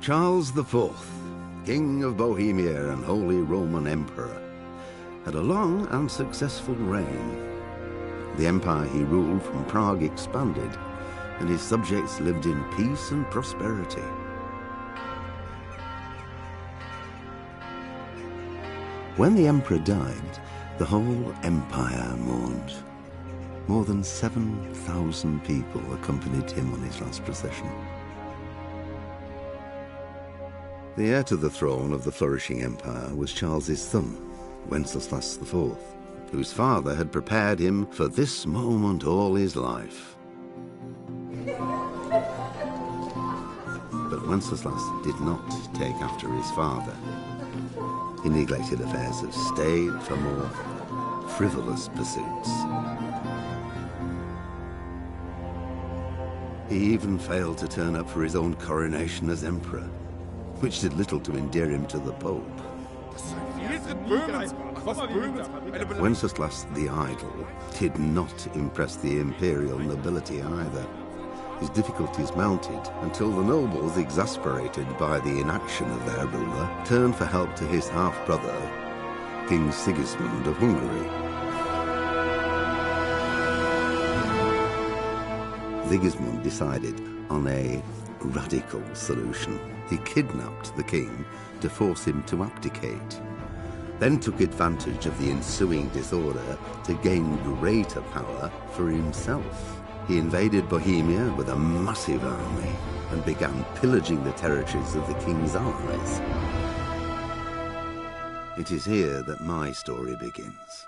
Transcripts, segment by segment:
Charles IV, King of Bohemia and Holy Roman Emperor, had a long and successful reign. The empire he ruled from Prague expanded, and his subjects lived in peace and prosperity. When the emperor died, the whole empire mourned. More than 7,000 people accompanied him on his last procession. The heir to the throne of the flourishing empire was Charles's son, Wenceslas IV, whose father had prepared him for this moment all his life. But Wenceslas did not take after his father. He neglected affairs of state for more frivolous pursuits. He even failed to turn up for his own coronation as emperor, which did little to endear him to the Pope. Wenceslas the Idle did not impress the imperial nobility either. His difficulties mounted until the nobles, exasperated by the inaction of their ruler, turned for help to his half-brother, King Sigismund of Hungary. Sigismund decided on a radical solution. He kidnapped the king to force him to abdicate, then took advantage of the ensuing disorder to gain greater power for himself. He invaded Bohemia with a massive army and began pillaging the territories of the king's allies. It is here that my story begins.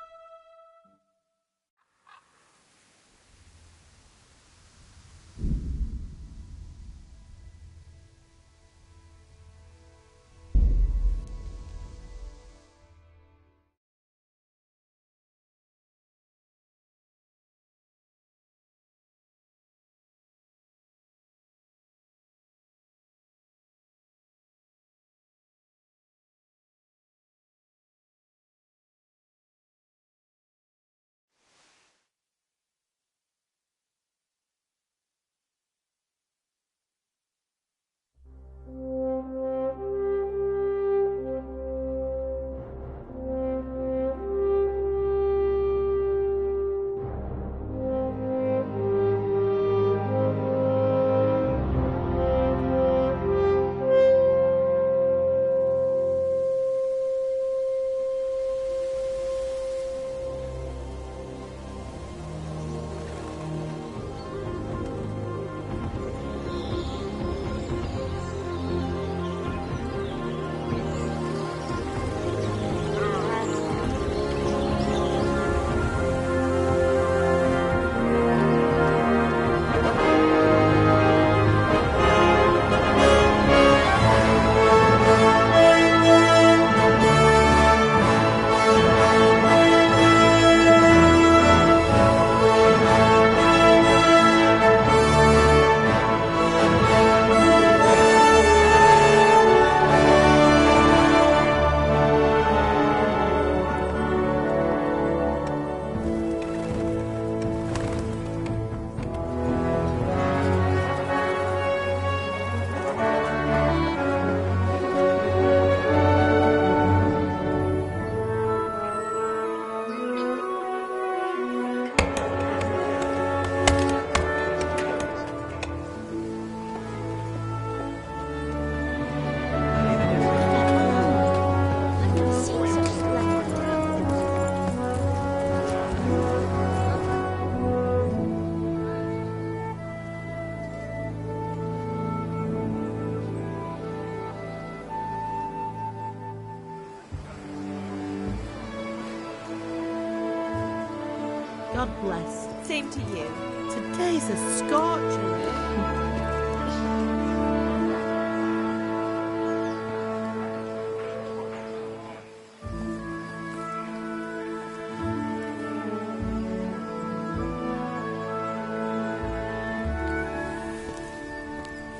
God bless. Same to you. Today's a scorcher.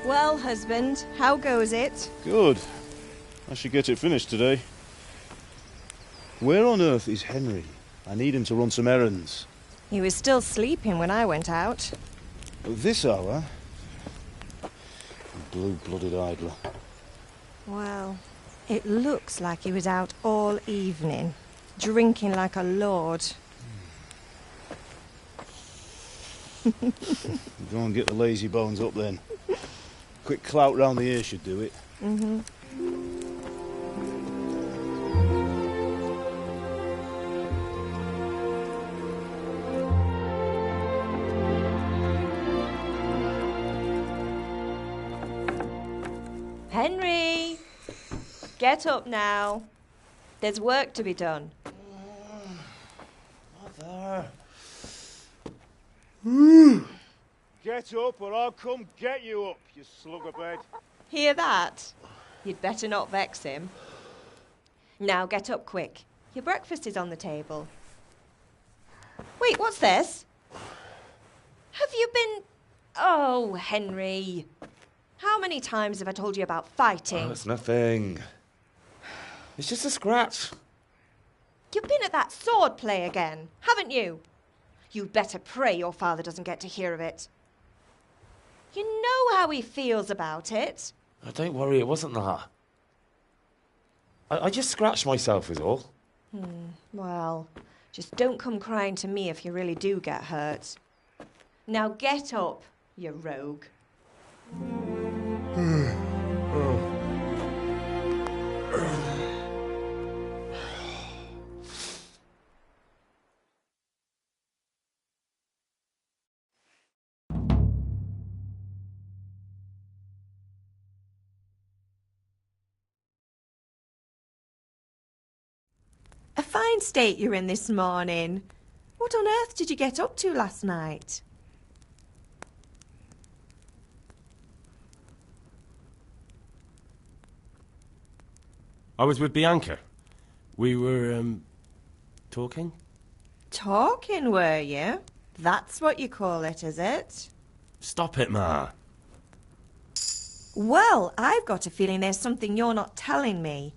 Well, husband, how goes it? Good. I should get it finished today. Where on earth is Henry? I need him to run some errands. He was still sleeping when I went out. At this hour? Blue-blooded idler. Well, it looks like he was out all evening, drinking like a lord. Go and get the lazy bones up then. Quick clout round the ear should do it. Mm-hmm. Henry! Get up now. There's work to be done. Mother. Get up or I'll come get you up, you slugabed. Hear that? You'd better not vex him. Now get up quick. Your breakfast is on the table. Wait, what's this? Have you been... Oh, Henry. How many times have I told you about fighting? Oh, it's nothing. It's just a scratch. You've been at that sword play again, haven't you? You'd better pray your father doesn't get to hear of it. You know how he feels about it. Oh, don't worry, it wasn't that. I just scratched myself is all. Well, just don't come crying to me if you really do get hurt. Now get up, you rogue. A fine state you're in this morning. What on earth did you get up to last night? I was with Bianca. We were, talking? Talking, were you? That's what you call it, is it? Stop it, Ma. Well, I've got a feeling there's something you're not telling me.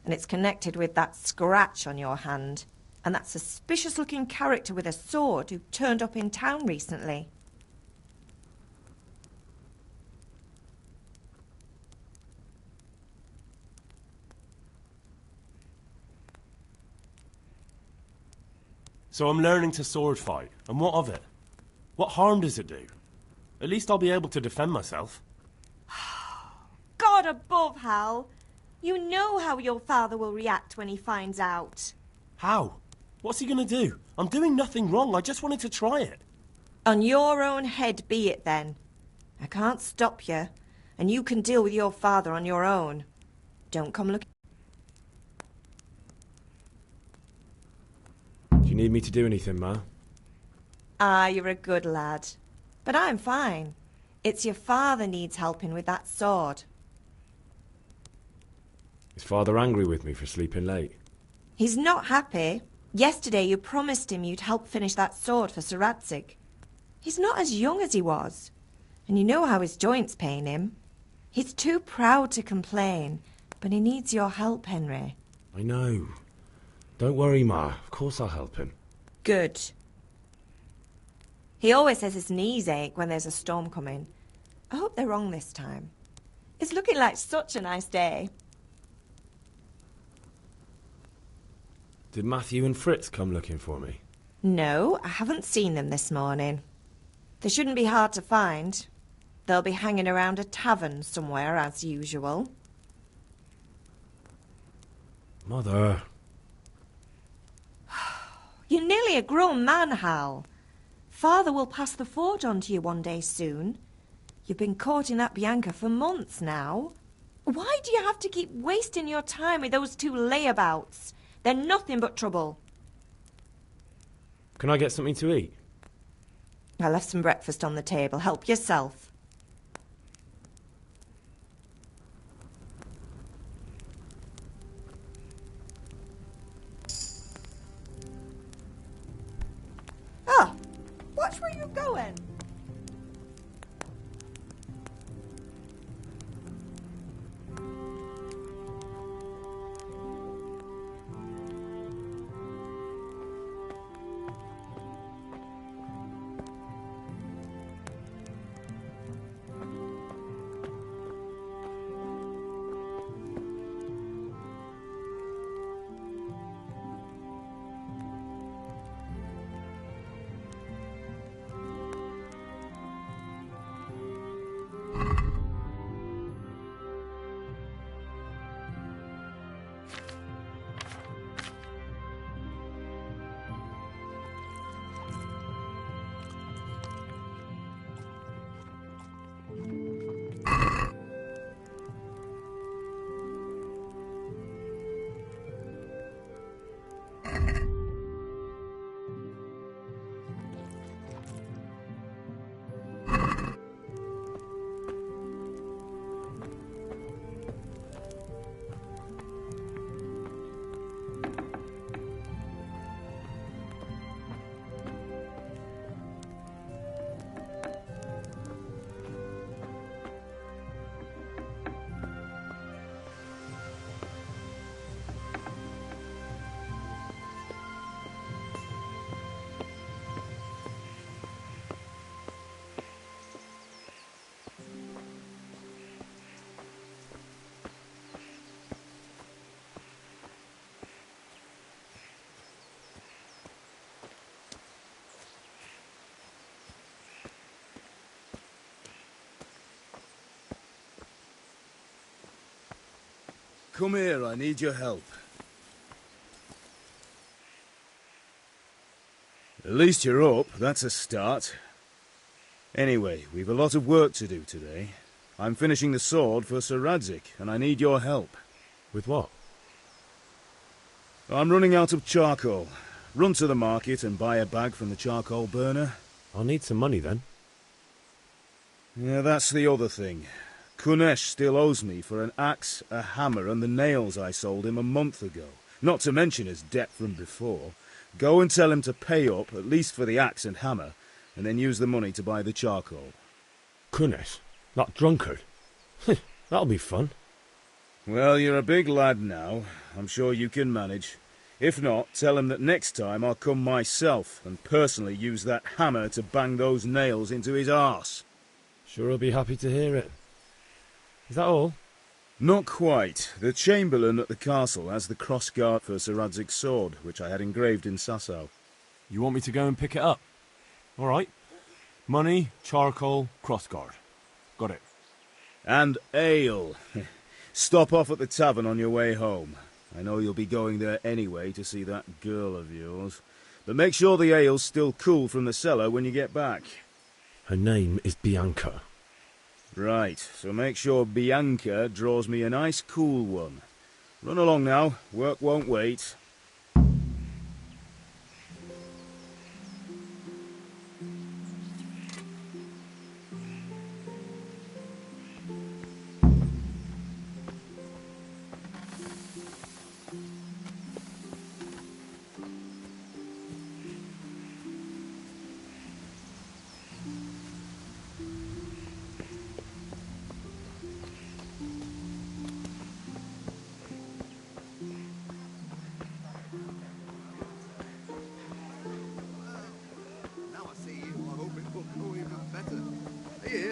And it's connected with that scratch on your hand. And that suspicious-looking character with a sword who turned up in town recently. So I'm learning to sword fight. And what of it? What harm does it do? At least I'll be able to defend myself. God above, Hal. You know how your father will react when he finds out. How? What's he gonna do? I'm doing nothing wrong. I just wanted to try it. On your own head be it then. I can't stop you, and you can deal with your father on your own. Don't come looking... Do you need me to do anything, Ma? Ah, you're a good lad. But I'm fine. It's your father needs helping with that sword. Is Father angry with me for sleeping late? He's not happy. Yesterday you promised him you'd help finish that sword for Sir Radzig. He's not as young as he was, and you know how his joints pain him. He's too proud to complain, but he needs your help, Henry. I know. Don't worry, Ma. Of course I'll help him. Good. He always says his knees ache when there's a storm coming. I hope they're wrong this time. It's looking like such a nice day. Did Matthew and Fritz come looking for me? No, I haven't seen them this morning. They shouldn't be hard to find. They'll be hanging around a tavern somewhere, as usual. Mother. You're nearly a grown man, Hal. Father will pass the forge on to you one day soon. You've been courting that Bianca for months now. Why do you have to keep wasting your time with those two layabouts? They're nothing but trouble. Can I get something to eat? I left some breakfast on the table. Help yourself. Ah, watch where you're going. Come here, I need your help. At least you're up, that's a start. Anyway, we've a lot of work to do today. I'm finishing the sword for Sir Radzig, and I need your help. With what? I'm running out of charcoal. Run to the market and buy a bag from the charcoal burner. I'll need some money then. Yeah, that's the other thing. Kunesh still owes me for an axe, a hammer, and the nails I sold him a month ago. Not to mention his debt from before. Go and tell him to pay up, at least for the axe and hammer, and then use the money to buy the charcoal. Kunesh? That drunkard? That'll be fun. Well, you're a big lad now. I'm sure you can manage. If not, tell him that next time I'll come myself and personally use that hammer to bang those nails into his arse. Sure, I'll be happy to hear it. Is that all? Not quite. The Chamberlain at the castle has the crossguard for Sir Radzig's sword, which I had engraved in Sasau. You want me to go and pick it up? All right. Money, charcoal, crossguard. Got it. And ale. Stop off at the tavern on your way home. I know you'll be going there anyway to see that girl of yours. But make sure the ale's still cool from the cellar when you get back. Her name is Bianca. Right, so make sure Bianca draws me a nice cool one. Run along now, work won't wait.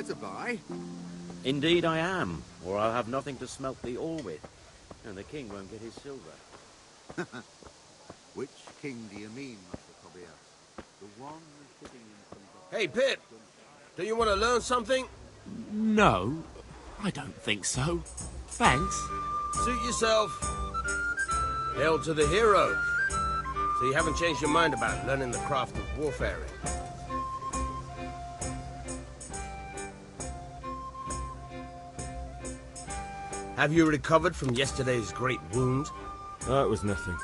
To buy? Indeed I am, or I'll have nothing to smelt the ore with, and the king won't get his silver. Which king do you mean, Master Tobias? The one who's sitting in front of... Hey, Pip! Do you want to learn something? No, I don't think so. Thanks. Suit yourself. Hail to the hero. So you haven't changed your mind about learning the craft of warfaring? Have you recovered from yesterday's great wound? Oh, it was nothing.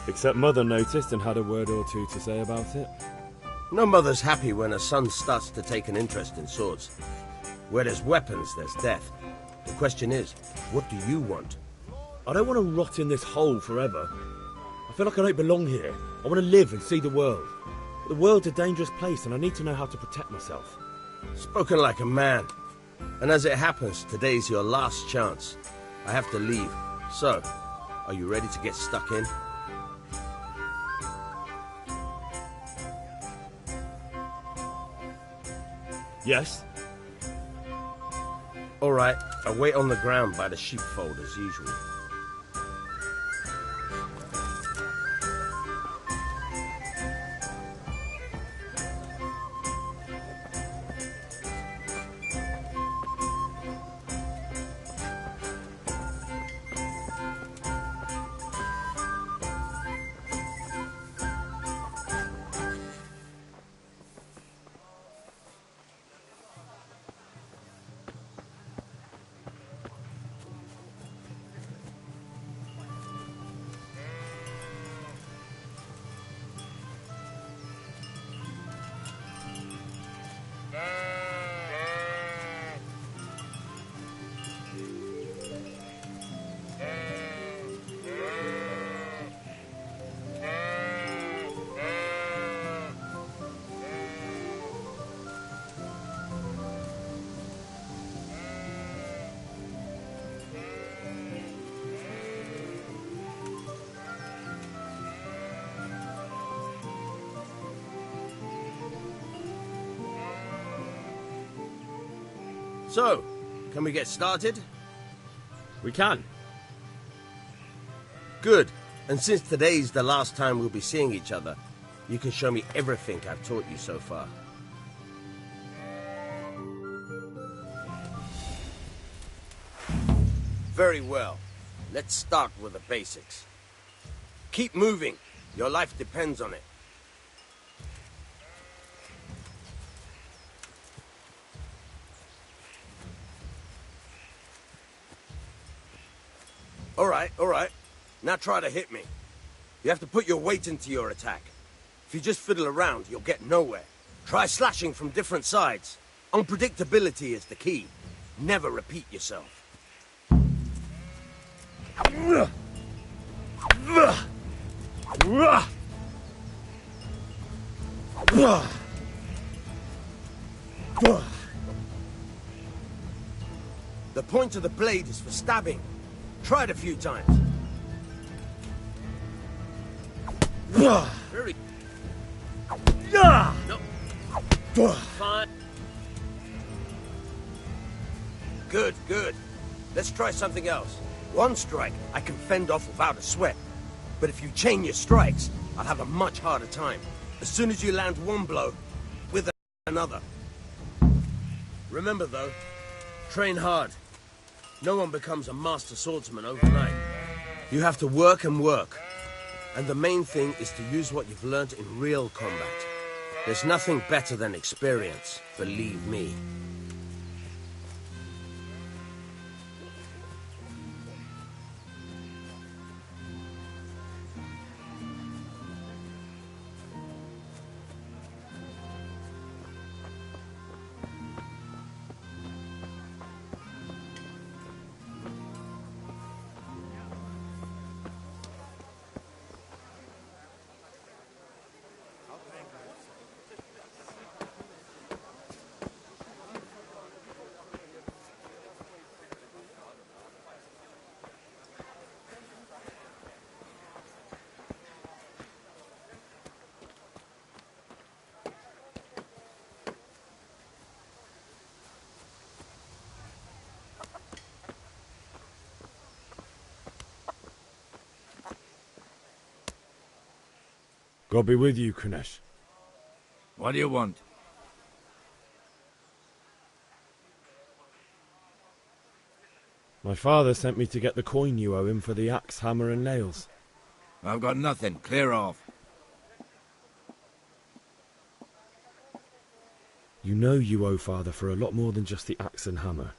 Except Mother noticed and had a word or two to say about it. No mother's happy when a son starts to take an interest in swords. Where there's weapons, there's death. The question is, what do you want? I don't want to rot in this hole forever. I feel like I don't belong here. I want to live and see the world. But the world's a dangerous place and I need to know how to protect myself. Spoken like a man. And as it happens, today's your last chance. I have to leave. So, are you ready to get stuck in? Yes. All right, I'll wait on the ground by the sheepfold as usual. So, can we get started? We can. Good. And since today's the last time we'll be seeing each other, you can show me everything I've taught you so far. Very well. Let's start with the basics. Keep moving. Your life depends on it. All right. Now try to hit me. You have to put your weight into your attack. If you just fiddle around, you'll get nowhere. Try slashing from different sides. Unpredictability is the key. Never repeat yourself. The point of the blade is for stabbing. Try it a few times. Very... No. Fine. Good. Let's try something else. One strike I can fend off without a sweat. But if you chain your strikes, I'll have a much harder time. As soon as you land one blow, with another. Remember though, train hard. No one becomes a master swordsman overnight. You have to work and work. And the main thing is to use what you've learned in real combat. There's nothing better than experience, believe me. God be with you, Kunesh. What do you want? My father sent me to get the coin you owe him for the axe, hammer and nails. I've got nothing. Clear off. You know you owe father for a lot more than just the axe and hammer.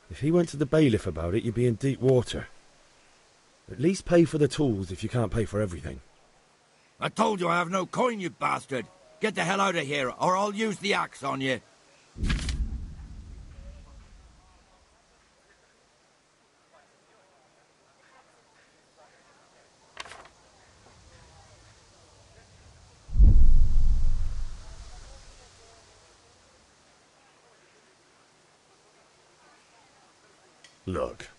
If he went to the bailiff about it, you'd be in deep water. At least pay for the tools if you can't pay for everything. I told you I have no coin, you bastard. Get the hell out of here, or I'll use the axe on you. Look,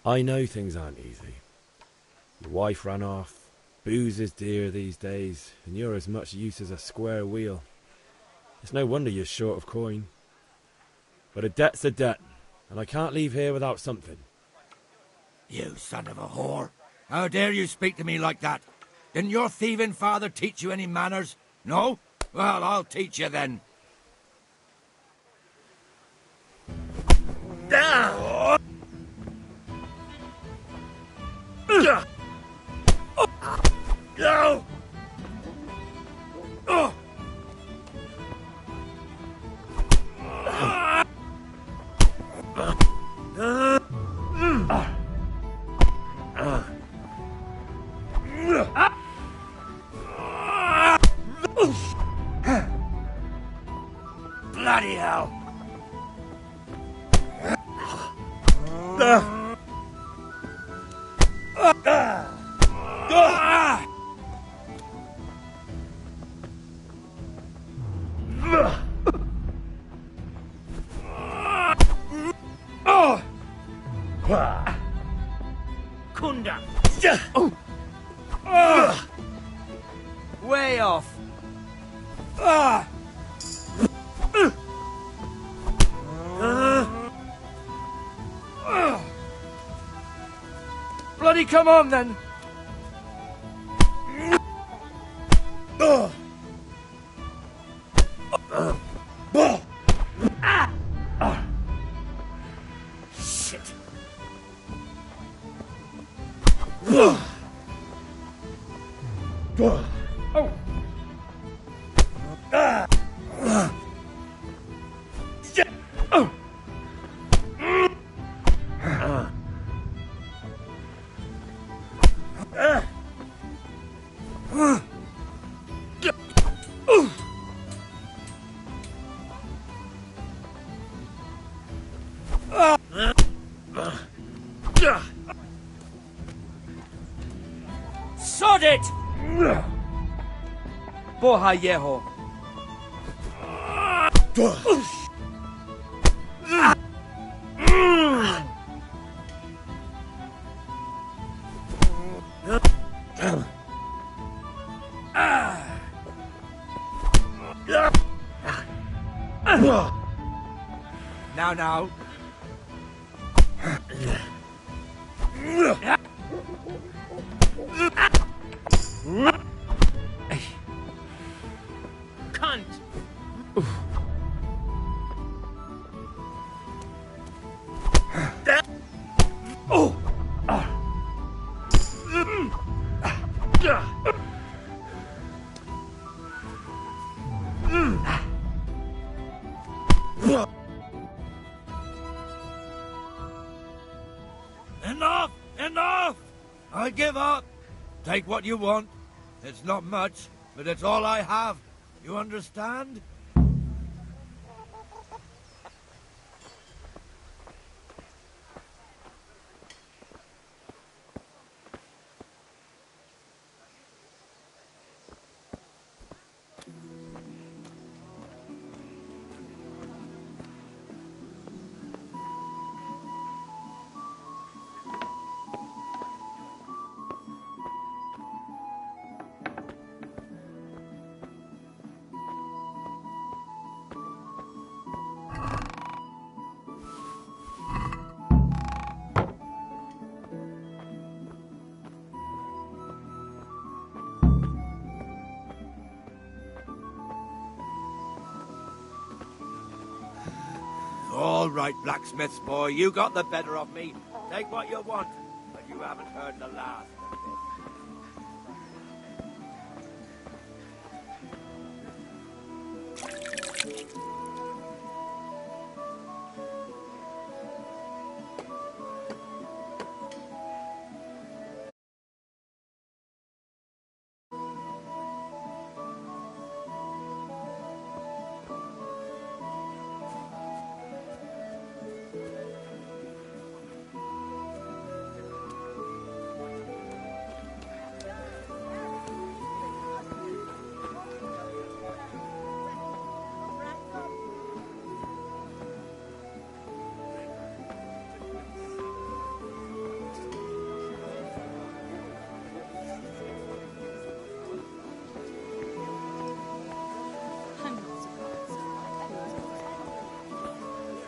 I know things aren't easy. Your wife ran off, booze is dear these days, and you're as much use as a square wheel. It's no wonder you're short of coin. But a debt's a debt, and I can't leave here without something. You son of a whore. How dare you speak to me like that? Didn't your thieving father teach you any manners? No? Well, I'll teach you then. No! Bloody hell! Kunda! Way off! Bloody come on then! Shit! Sod it! Boha yeho. Now. Cunt! Enough! I give up. Take what you want. It's not much, but it's all I have. You understand? All right, blacksmith's boy, you got the better of me. Take what you want, but you haven't heard the last of it.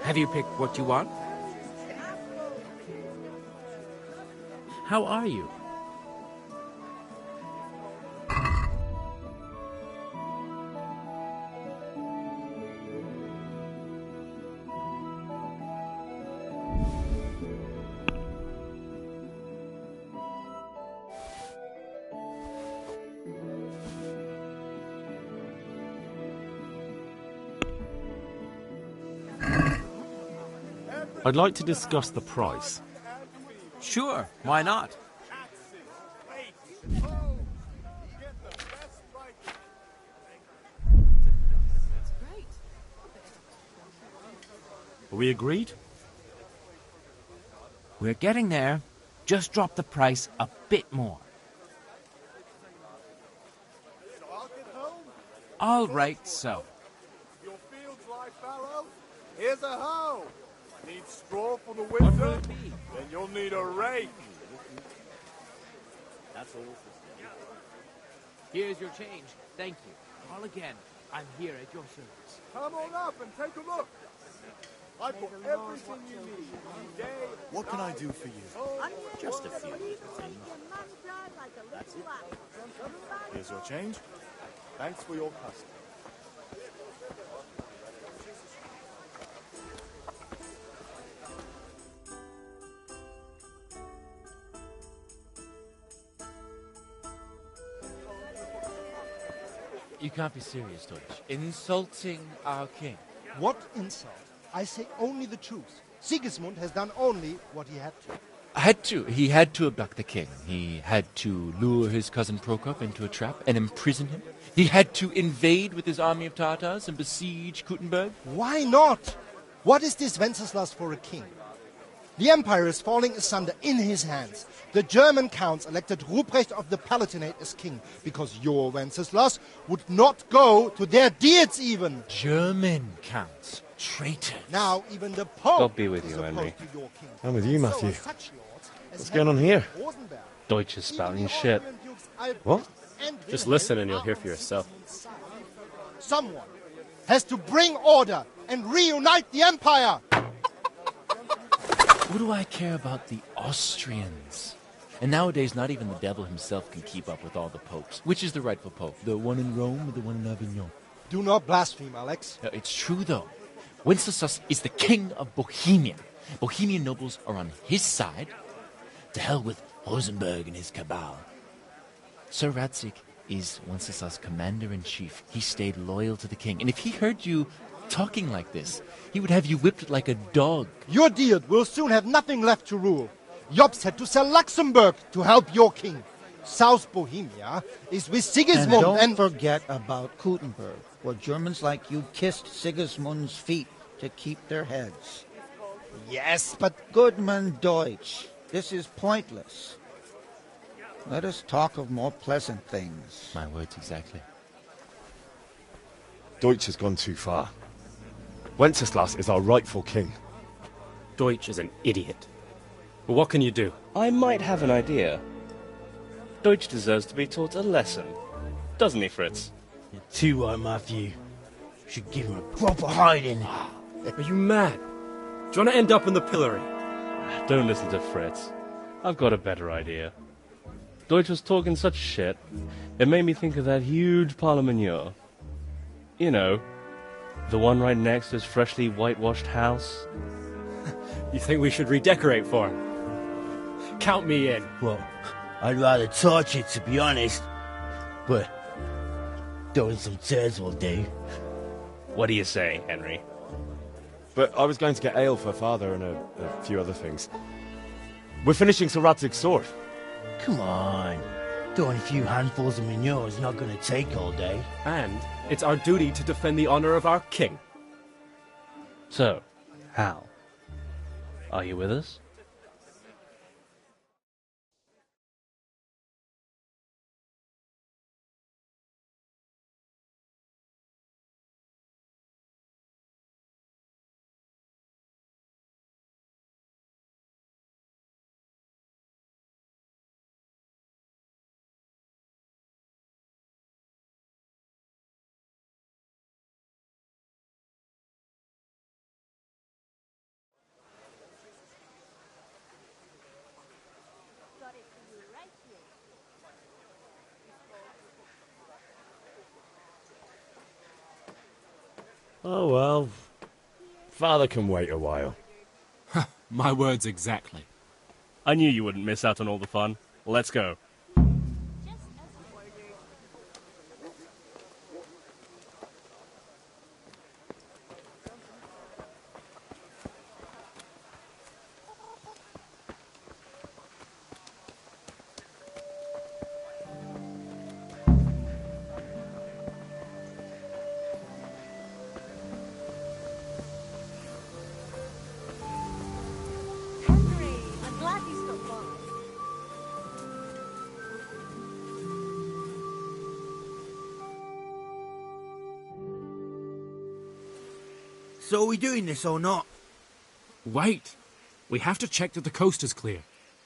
Have you picked what you want? How are you? I'd like to discuss the price. Sure, why not? Are we agreed? We're getting there. Just drop the price a bit more. All right, so. Your fields lie fallow? Here's a hoe. Need straw for the winter? Then you'll need a rake. That's all. Here's your change. Thank you. Call again. I'm here at your service. Come on up and take a look. I've got everything you need. Day, what can I do for you? Just a few little things. That's it. Here's your change. Thanks for your custom. You can't be serious, Deutsch. Insulting our king. What insult? I say only the truth. Sigismund has done only what he had to. He had to abduct the king. He had to lure his cousin Prokop into a trap and imprison him. He had to invade with his army of Tatars and besiege Kuttenberg. Why not? What is this Wenceslas for a king? The empire is falling asunder in his hands. The German counts elected Ruprecht of the Palatinate as king because your Wenceslas would not go to their deeds even. German counts. Traitors. Now even the Pope God be with is you, Henry. opposed to your king. I'm with you, Matthew. So are such lords as What's going on here? Rosenberg. Deutsch is spouting Even the shit. Austrian dukes Albrecht What? and Just Wilhelm listen and you'll are hear on for yourself. Sigismund's side. Someone has to bring order and reunite the empire. What do I care about the Austrians? And nowadays, not even the devil himself can keep up with all the popes. Which is the rightful pope? The one in Rome or the one in Avignon? Do not blaspheme, Alex. It's true, though. Wenceslas is the king of Bohemia. Bohemian nobles are on his side. To hell with Rosenberg and his cabal. Sir Radzik is Wenceslas' commander-in-chief. He stayed loyal to the king. And if he heard you talking like this, he would have you whipped like a dog. Your Diet will soon have nothing left to rule. Jobst had to sell Luxembourg to help your king. South Bohemia is with Sigismund and don't forget about Kuttenberg, where Germans like you kissed Sigismund's feet to keep their heads. Yes, but... Goodman Deutsch, this is pointless. Let us talk of more pleasant things. My words exactly. Deutsch has gone too far. Wenceslas is our rightful king. Deutsch is an idiot. But what can you do? I might have an idea. Deutsch deserves to be taught a lesson. Doesn't he, Fritz? You're too right, Matthew. Should give him a proper hiding. Are you mad? Do you want to end up in the pillory? Don't listen to Fritz. I've got a better idea. Deutsch was talking such shit, it made me think of that huge parliament. You know, the one right next to his freshly whitewashed house. You think we should redecorate for him? Count me in. Well, I'd rather torch it, to be honest. But throwing some tears will do. What do you say, Henry? But I was going to get ale for father and a few other things. We're finishing Sir Radzig's sword. Come on. Throwing a few handfuls of manure is not going to take all day. And it's our duty to defend the honor of our king. So, Hal, are you with us? Oh well, father can wait a while. My words exactly. I knew you wouldn't miss out on all the fun. Let's go. I'm glad you stopped by. So are we doing this or not? Wait. We have to check that the coast is clear.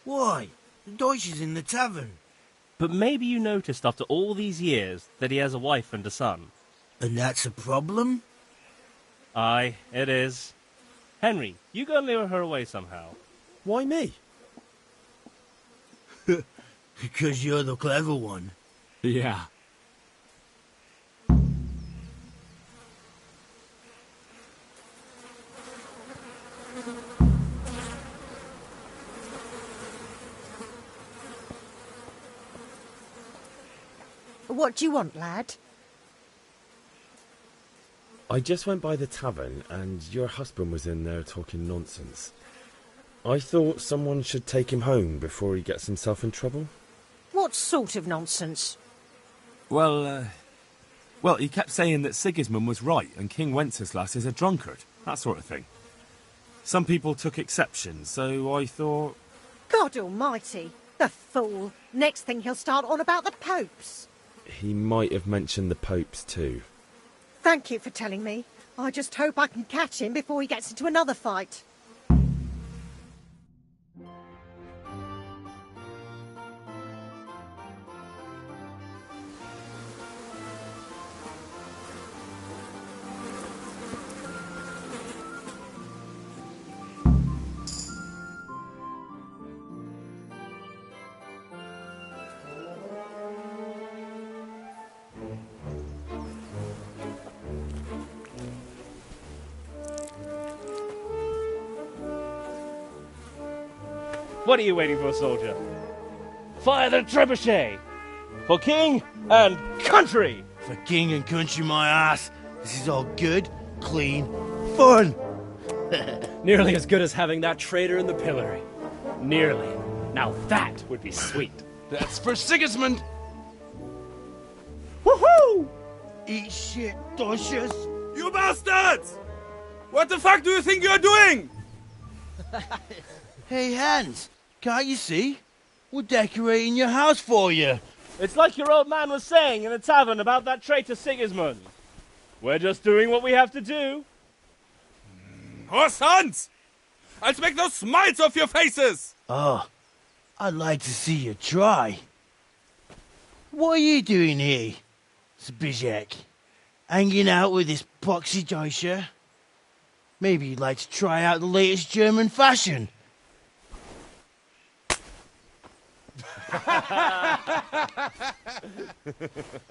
Why? The Deutsch is in the tavern. But maybe you noticed after all these years that he has a wife and a son. And that's a problem? Aye, it is. Henry, you go and lure her away somehow. Why me? Because you're the clever one. Yeah. What do you want, lad? I just went by the tavern and your husband was in there talking nonsense. I thought someone should take him home before he gets himself in trouble. What sort of nonsense? Well, he kept saying that Sigismund was right and King Wenceslas is a drunkard, that sort of thing. Some people took exception, so I thought... God almighty, the fool. Next thing he'll start on about the popes. He might have mentioned the popes too. Thank you for telling me. I just hope I can catch him before he gets into another fight. What are you waiting for, soldier? Fire the trebuchet! For king and country! For king and country, my ass. This is all good, clean, fun. Nearly as good as having that traitor in the pillory. Nearly. Now that would be sweet. That's for Sigismund! Woohoo! Eat shit, Docious. You bastards! What the fuck do you think you're doing? Hey, Hans, can't you see? We're decorating your house for you. It's like your old man was saying in the tavern about that traitor Sigismund. We're just doing what we have to do. Horse Hans! I'll make those smiles off your faces! Oh, I'd like to see you try. What are you doing here, Zbyszek? Hanging out with this poxy Deutscher? Maybe you'd like to try out the latest German fashion.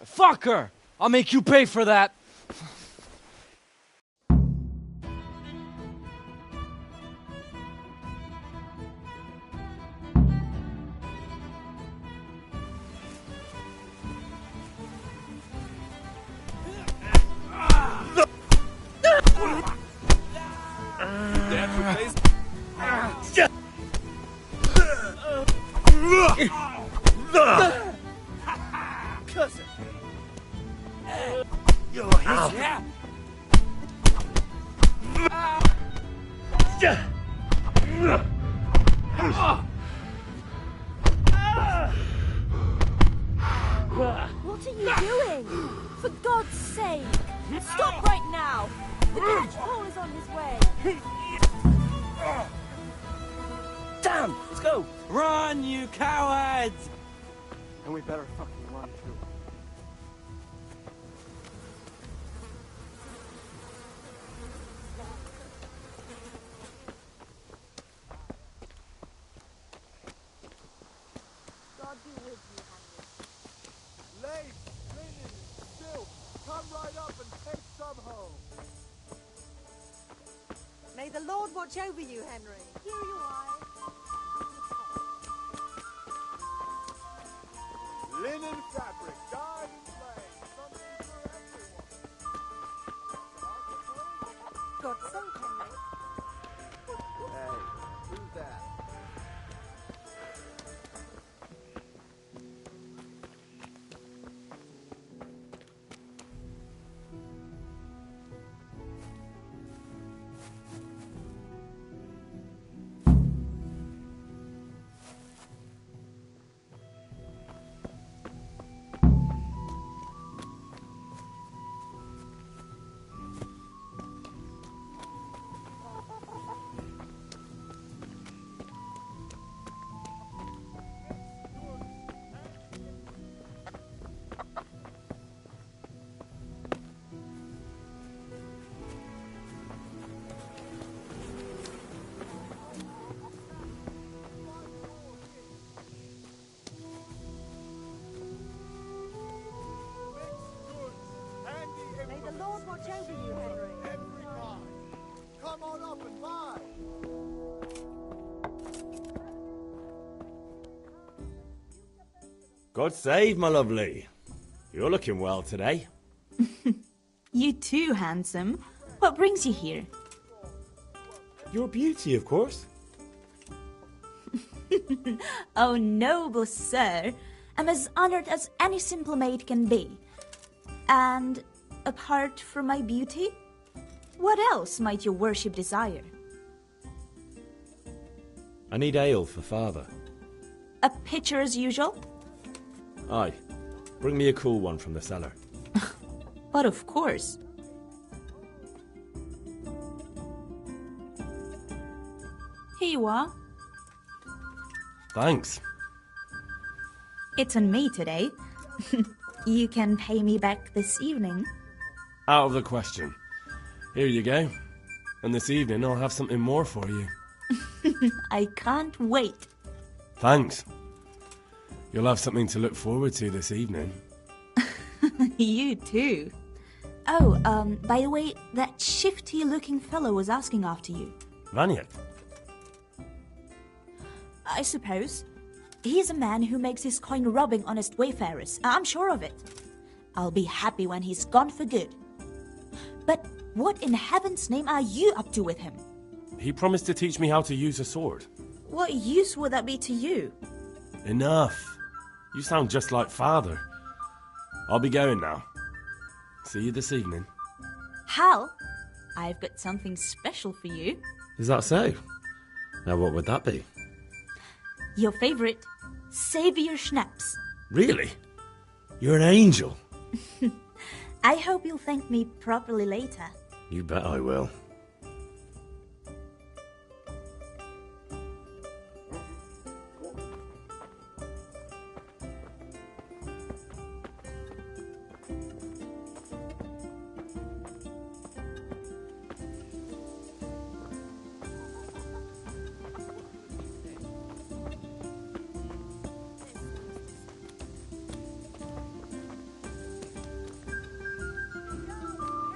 Fucker! I'll make you pay for that. Cousin. You're his. What are you doing? For God's sake! Stop right now! The village hall is on his way! Damn! Let's go! Run, you cowards! And we better fucking run too. God be with you, Henry. Lace, linen, silk, come right up and take some home. May the Lord watch over you, Henry. Here you are. Linen fabric, dyed and plain, something for everyone. God save Henry. Hey, who's that? May the Lord watch over you, Henry. Every kind. Come on up and buy. God save, my lovely. You're looking well today. You too, handsome. What brings you here? Your beauty, of course. Oh, noble sir. I'm as honored as any simple maid can be. And apart from my beauty, what else might your worship desire? I need ale for father. A pitcher as usual? Aye. Bring me a cool one from the cellar. But of course. Here you are. Thanks. It's on me today. You can pay me back this evening. Out of the question. Here you go. And this evening I'll have something more for you. I can't wait. Thanks. You'll have something to look forward to this evening. You too. Oh, by the way, that shifty-looking fellow was asking after you. Vaniak? I suppose. He's a man who makes his coin robbing honest wayfarers. I'm sure of it. I'll be happy when he's gone for good. But what in heaven's name are you up to with him? He promised to teach me how to use a sword. What use would that be to you? Enough. You sound just like father. I'll be going now. See you this evening. Hal, I've got something special for you. Is that so? Now what would that be? Your favorite, Savior Schnapps. Really? You're an angel. I hope you'll thank me properly later. You bet I will.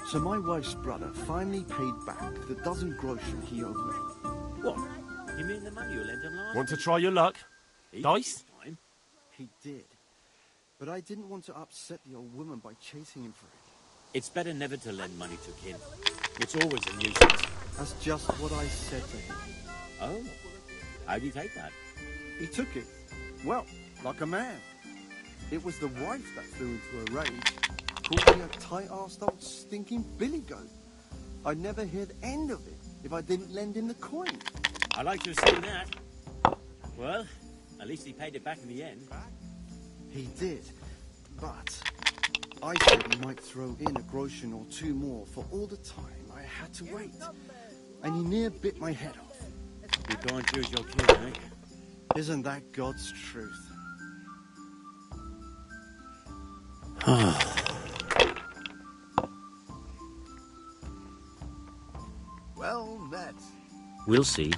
So my wife's brother finally paid back the dozen groschen he owed me. What? You mean the money you lent him last Want to try your luck? Dice? Time? He did. But I didn't want to upset the old woman by chasing him for it. It's better never to lend money to kin. It's always a nuisance. That's just what I said to him. Oh? How'd you take that? He took it, well, like a man. It was the wife that flew into a rage. Called me a tight-arsed old stinking billy goat. I'd never hear the end of it if I didn't lend him the coin. I'd like to have seen that. Well, at least he paid it back in the end. He did, but I said he might throw in a groschen or two more for all the time I had to wait. And he near bit my head off. You can't choose your kin, eh? Isn't that God's truth? Well met. We'll see.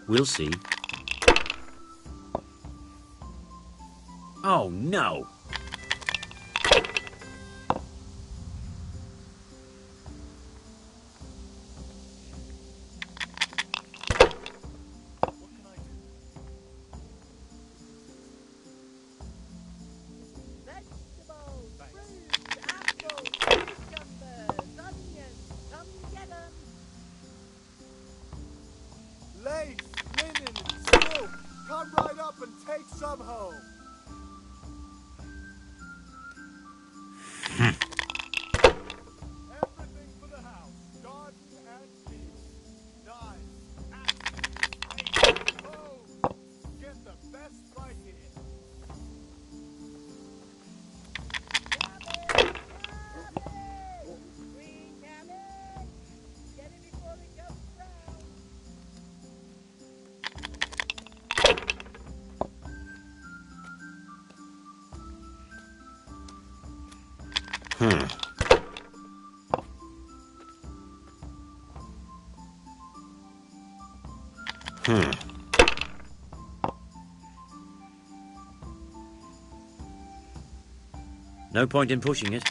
We'll see. Oh, no! Lace, linen, and silk. Come right up and take some home. Everything for the house. Garden and peace. Knives, axes, spades, bows. Get the best right here. No point in pushing it.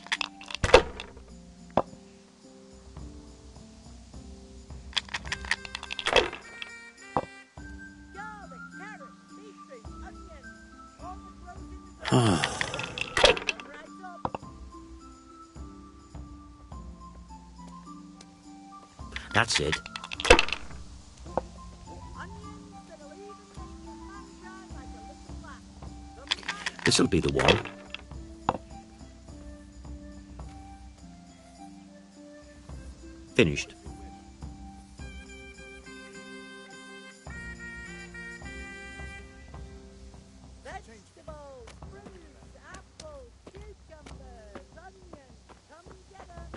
That's it. This'll be the one. Finished. Vegetables, fruits, apples, cucumbers, onions, come and get 'em.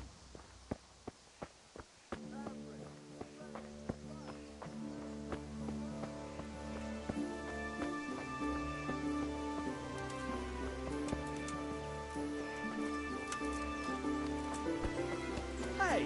Hey!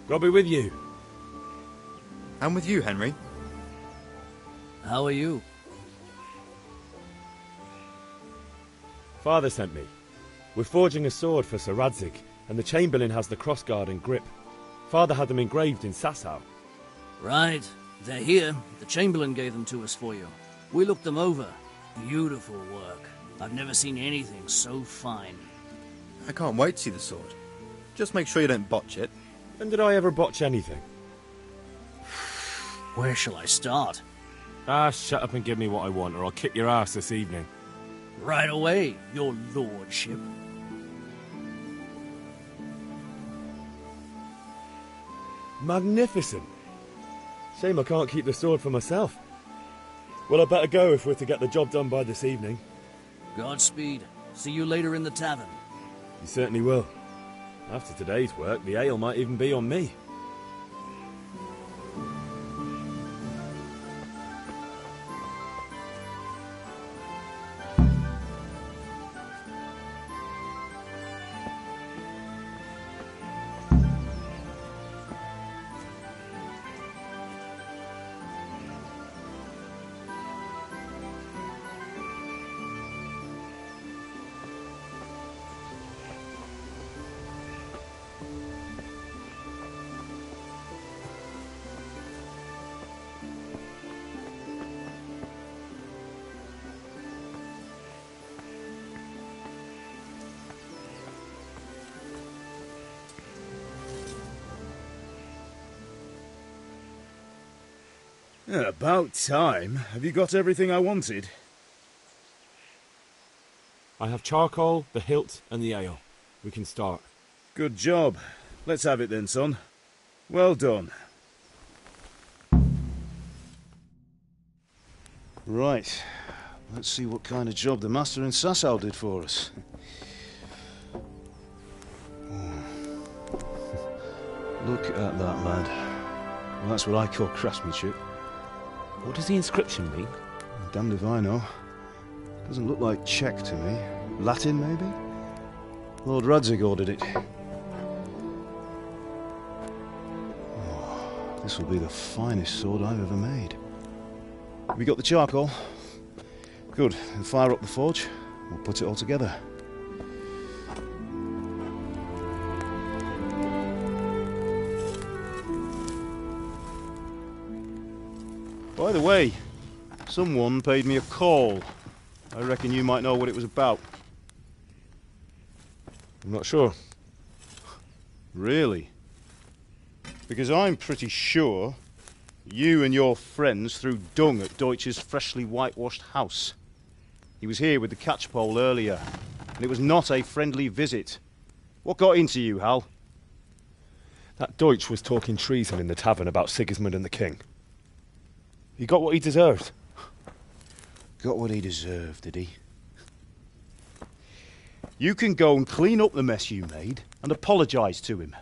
God be with you. And with you, Henry. How are you? Father sent me. We're forging a sword for Sir Radzig, and the Chamberlain has the crossguard and grip. Father had them engraved in Sasau. Right. They're here. The Chamberlain gave them to us for you. We looked them over. Beautiful work. I've never seen anything so fine. I can't wait to see the sword. Just make sure you don't botch it. When did I ever botch anything? Where shall I start? Shut up and give me what I want, or I'll kick your ass this evening. Right away, your lordship. Magnificent. Shame I can't keep the sword for myself. Well, I better go if we're to get the job done by this evening. Godspeed. See you later in the tavern. You certainly will. After today's work, the ale might even be on me. Yeah, about time. Have you got everything I wanted? I have charcoal, the hilt, and the ale. We can start. Good job. Let's have it then, son. Well done. Right. Let's see what kind of job the master in Sasau did for us. Look at that, lad. Well, that's what I call craftsmanship. What does the inscription mean? Damned if I know. Doesn't look like Czech to me. Latin, maybe? Lord Radzig ordered it. Oh, this will be the finest sword I've ever made. Have you got the charcoal? Good. Then fire up the forge. We'll put it all together. By the way, someone paid me a call. I reckon you might know what it was about. I'm not sure. Really? Because I'm pretty sure you and your friends threw dung at Deutsch's freshly whitewashed house. He was here with the catchpole earlier, and it was not a friendly visit. What got into you, Hal? That Deutsch was talking treason in the tavern about Sigismund and the king. He got what he deserved. Got what he deserved, did he? You can go and clean up the mess you made and apologise to him.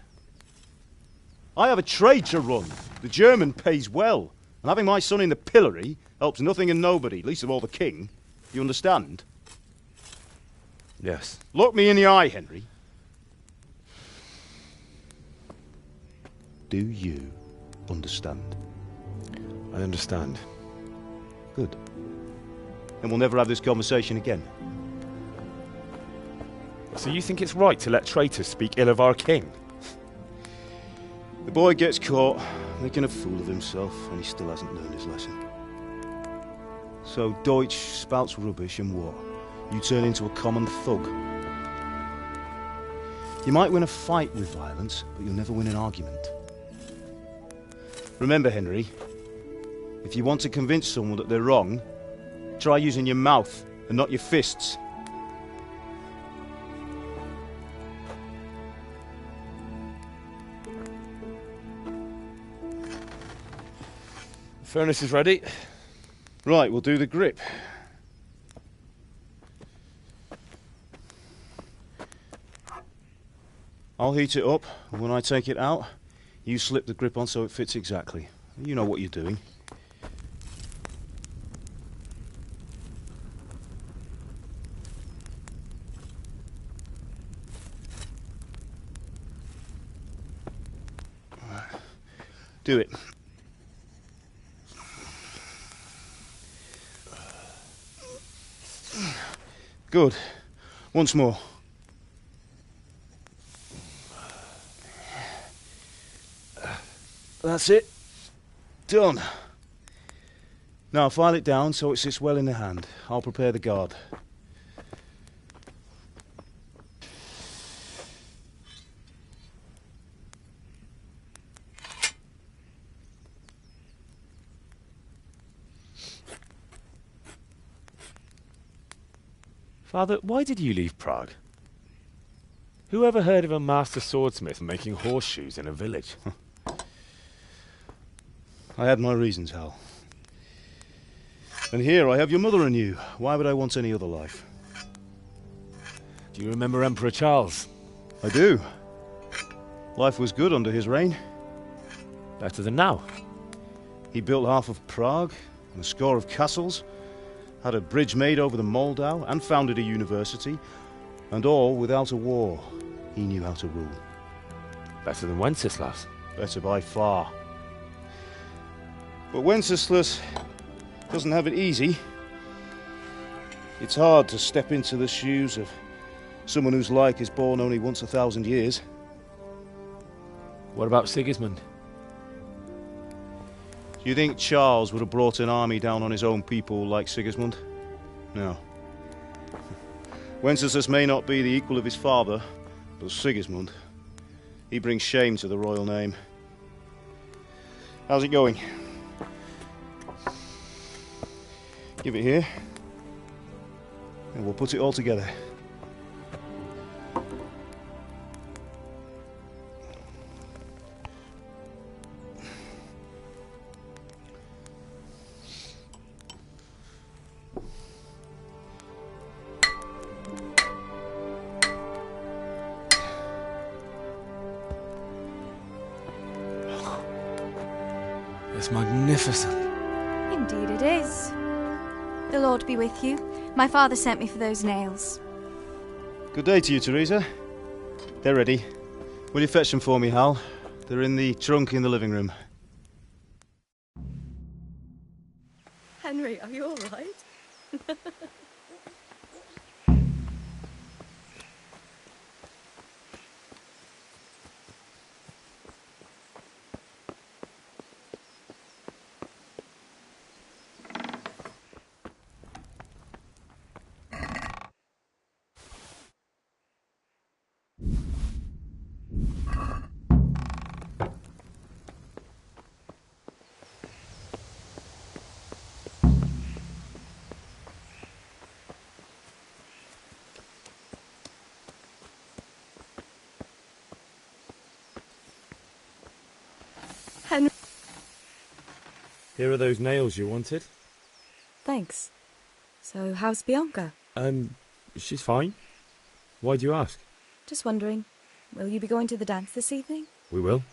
I have a trade to run. The German pays well. And having my son in the pillory helps nothing and nobody, least of all the king. You understand? Yes. Look me in the eye, Henry. Do you understand? I understand. Good. Then we'll never have this conversation again. So you think it's right to let traitors speak ill of our king? The boy gets caught making a fool of himself, and he still hasn't learned his lesson. So Deutsch spouts rubbish, and what? You turn into a common thug. You might win a fight with violence, but you'll never win an argument. Remember, Henry, if you want to convince someone that they're wrong, try using your mouth and not your fists. Furnace is ready. Right, we'll do the grip. I'll heat it up, and when I take it out, you slip the grip on so it fits exactly. You know what you're doing. Do it. Good. Once more. That's it. Done. Now file it down so it sits well in the hand. I'll prepare the guard. Father, why did you leave Prague? Who ever heard of a master swordsmith making horseshoes in a village? I had my reasons, Hal. And here I have your mother and you. Why would I want any other life? Do you remember Emperor Charles? I do. Life was good under his reign. Better than now. He built half of Prague and a score of castles, had a bridge made over the Moldau, and founded a university, and all without a war. He knew how to rule. Better than Wenceslas. Better by far. But Wenceslas doesn't have it easy. It's hard to step into the shoes of someone whose like is born only once 1,000 years. What about Sigismund? Do you think Charles would have brought an army down on his own people like Sigismund? No. Wenceslas may not be the equal of his father, but Sigismund, he brings shame to the royal name. How's it going? Give it here, and we'll put it all together. It's magnificent. Indeed it is. The Lord be with you. My father sent me for those nails. Good day to you, Teresa. They're ready. Will you fetch them for me, Hal? They're in the trunk in the living room. Henry, are you all right? Here are those nails you wanted. Thanks. So, how's Bianca? She's fine. Why do you ask? Just wondering, will you be going to the dance this evening? We will.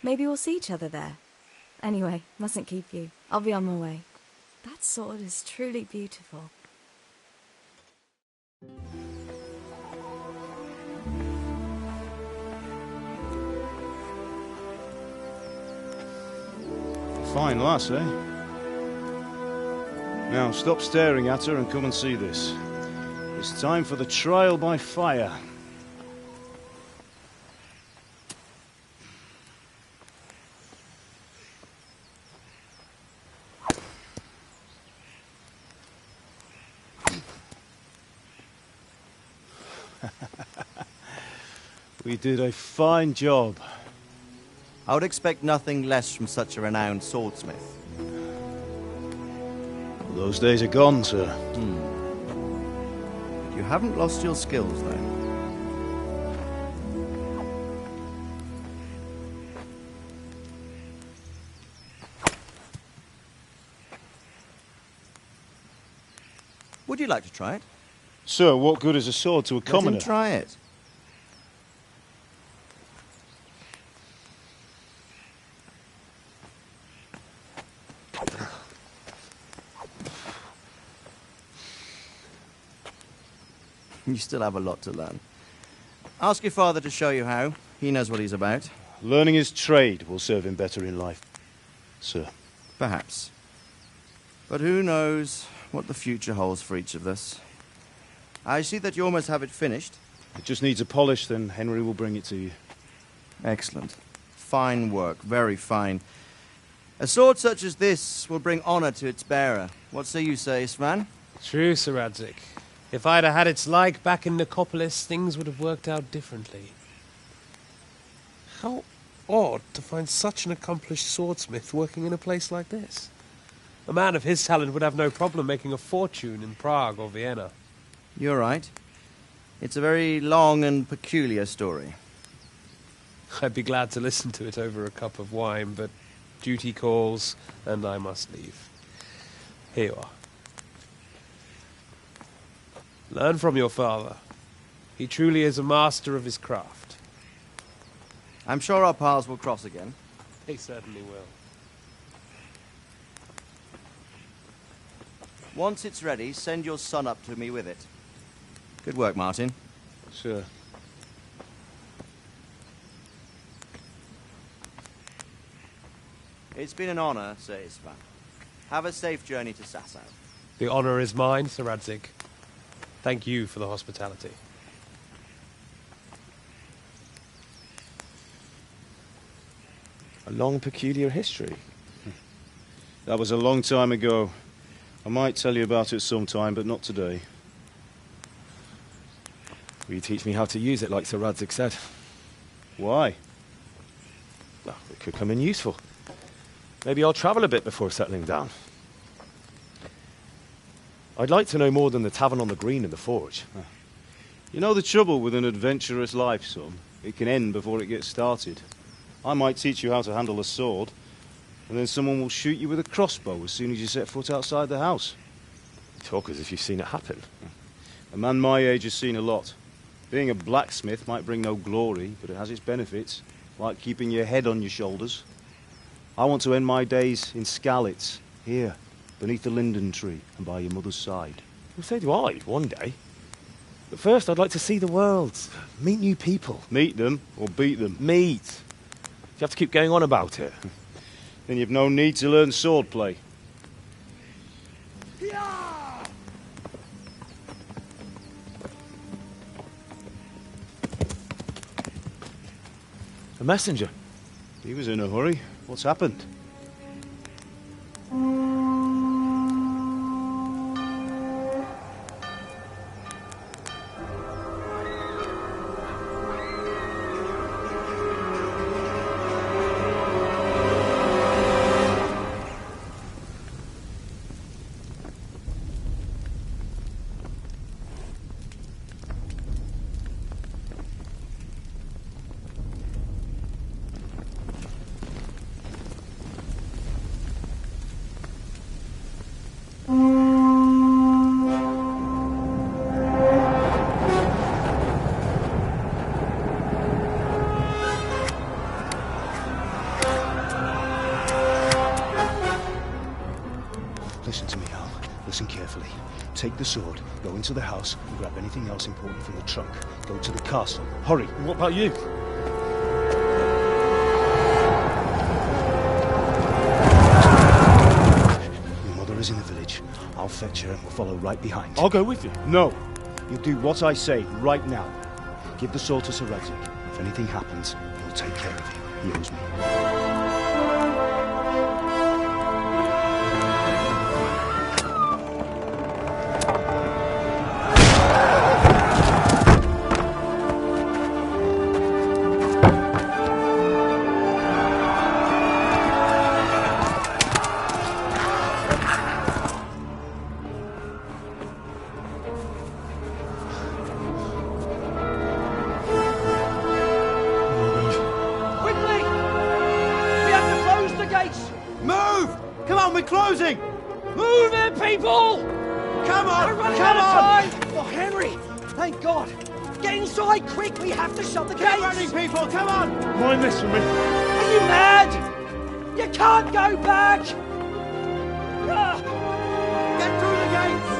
Maybe we'll see each other there. Anyway, mustn't keep you. I'll be on my way. That sword is truly beautiful. Fine lass, eh? Now, stop staring at her and come and see this. It's time for the trial by fire. We did a fine job. I would expect nothing less from such a renowned swordsmith. Those days are gone, sir. You haven't lost your skills, though. Would you like to try it? Sir, what good is a sword to a commoner? Let him try it. You still have a lot to learn. Ask your father to show you how. He knows what he's about. Learning his trade will serve him better in life, sir. Perhaps. But who knows what the future holds for each of us. I see that you almost have it finished. It just needs a polish, then Henry will bring it to you. Excellent. Fine work, very fine. A sword such as this will bring honor to its bearer. What say you, Svan? True, Sir Radzik. If I'd have had its like back in Nicopolis, things would have worked out differently. How odd to find such an accomplished swordsmith working in a place like this. A man of his talent would have no problem making a fortune in Prague or Vienna. You're right. It's a very long and peculiar story. I'd be glad to listen to it over a cup of wine, but duty calls, and I must leave. Here you are. Learn from your father. He truly is a master of his craft. I'm sure our paths will cross again. They certainly will. Once it's ready, send your son up to me with it. Good work, Martin. Sir. It's been an honor, Sir Isvan. Have a safe journey to Sasau. The honor is mine, Sir Radzik. Thank you for the hospitality. A long, peculiar history. That was a long time ago. I might tell you about it sometime, but not today. Will you teach me how to use it, like Sir Radzik said? Why? Well, it could come in useful. Maybe I'll travel a bit before settling down. I'd like to know more than the tavern on the green and the forge. You know the trouble with an adventurous life, son? It can end before it gets started. I might teach you how to handle a sword, and then someone will shoot you with a crossbow as soon as you set foot outside the house. You talk as if you've seen it happen. A man my age has seen a lot. Being a blacksmith might bring no glory, but it has its benefits, like keeping your head on your shoulders. I want to end my days in Skalitz, here, beneath the linden tree and by your mother's side. Well, so do I, one day. But first I'd like to see the world, meet new people. Meet them or beat them? Meet. You have to keep going on about it. Then you've no need to learn swordplay. A messenger. He was in a hurry. What's happened? sword, go into the house and grab anything else important from the trunk. Go to the castle. Hurry! What about you? Your mother is in the village. I'll fetch her and we'll follow right behind. I'll go with you. No! You'll do what I say right now. Give the sword to Sir Radzik. If anything happens, he'll take care of you. He owes me. Closing! Move it, people! Come on! We're running Come out on! of time! Oh, Henry! Thank God! Get inside, quick! We have to shut the gates! Keep running, people! Come on! Mind this for me. Are you mad? You can't go back! Get through the gates!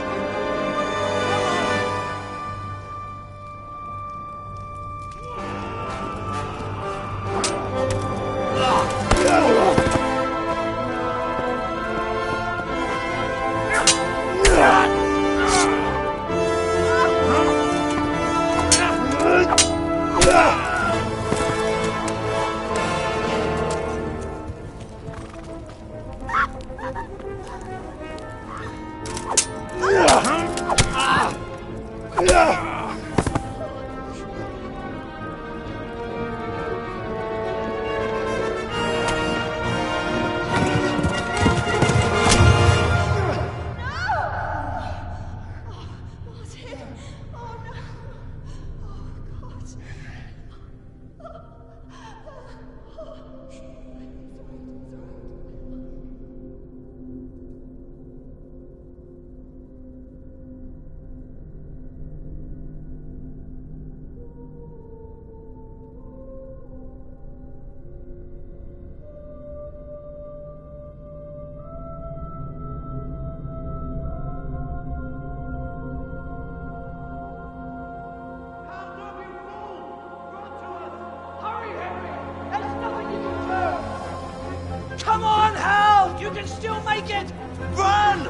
Come on, Hal! You can still make it! Run!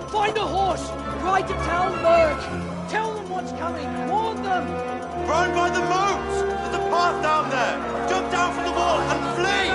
Find a horse! Ride to Talmberg! Tell them what's coming! Warn them! Run by the moat! There's a path down there! Jump down from the wall and flee!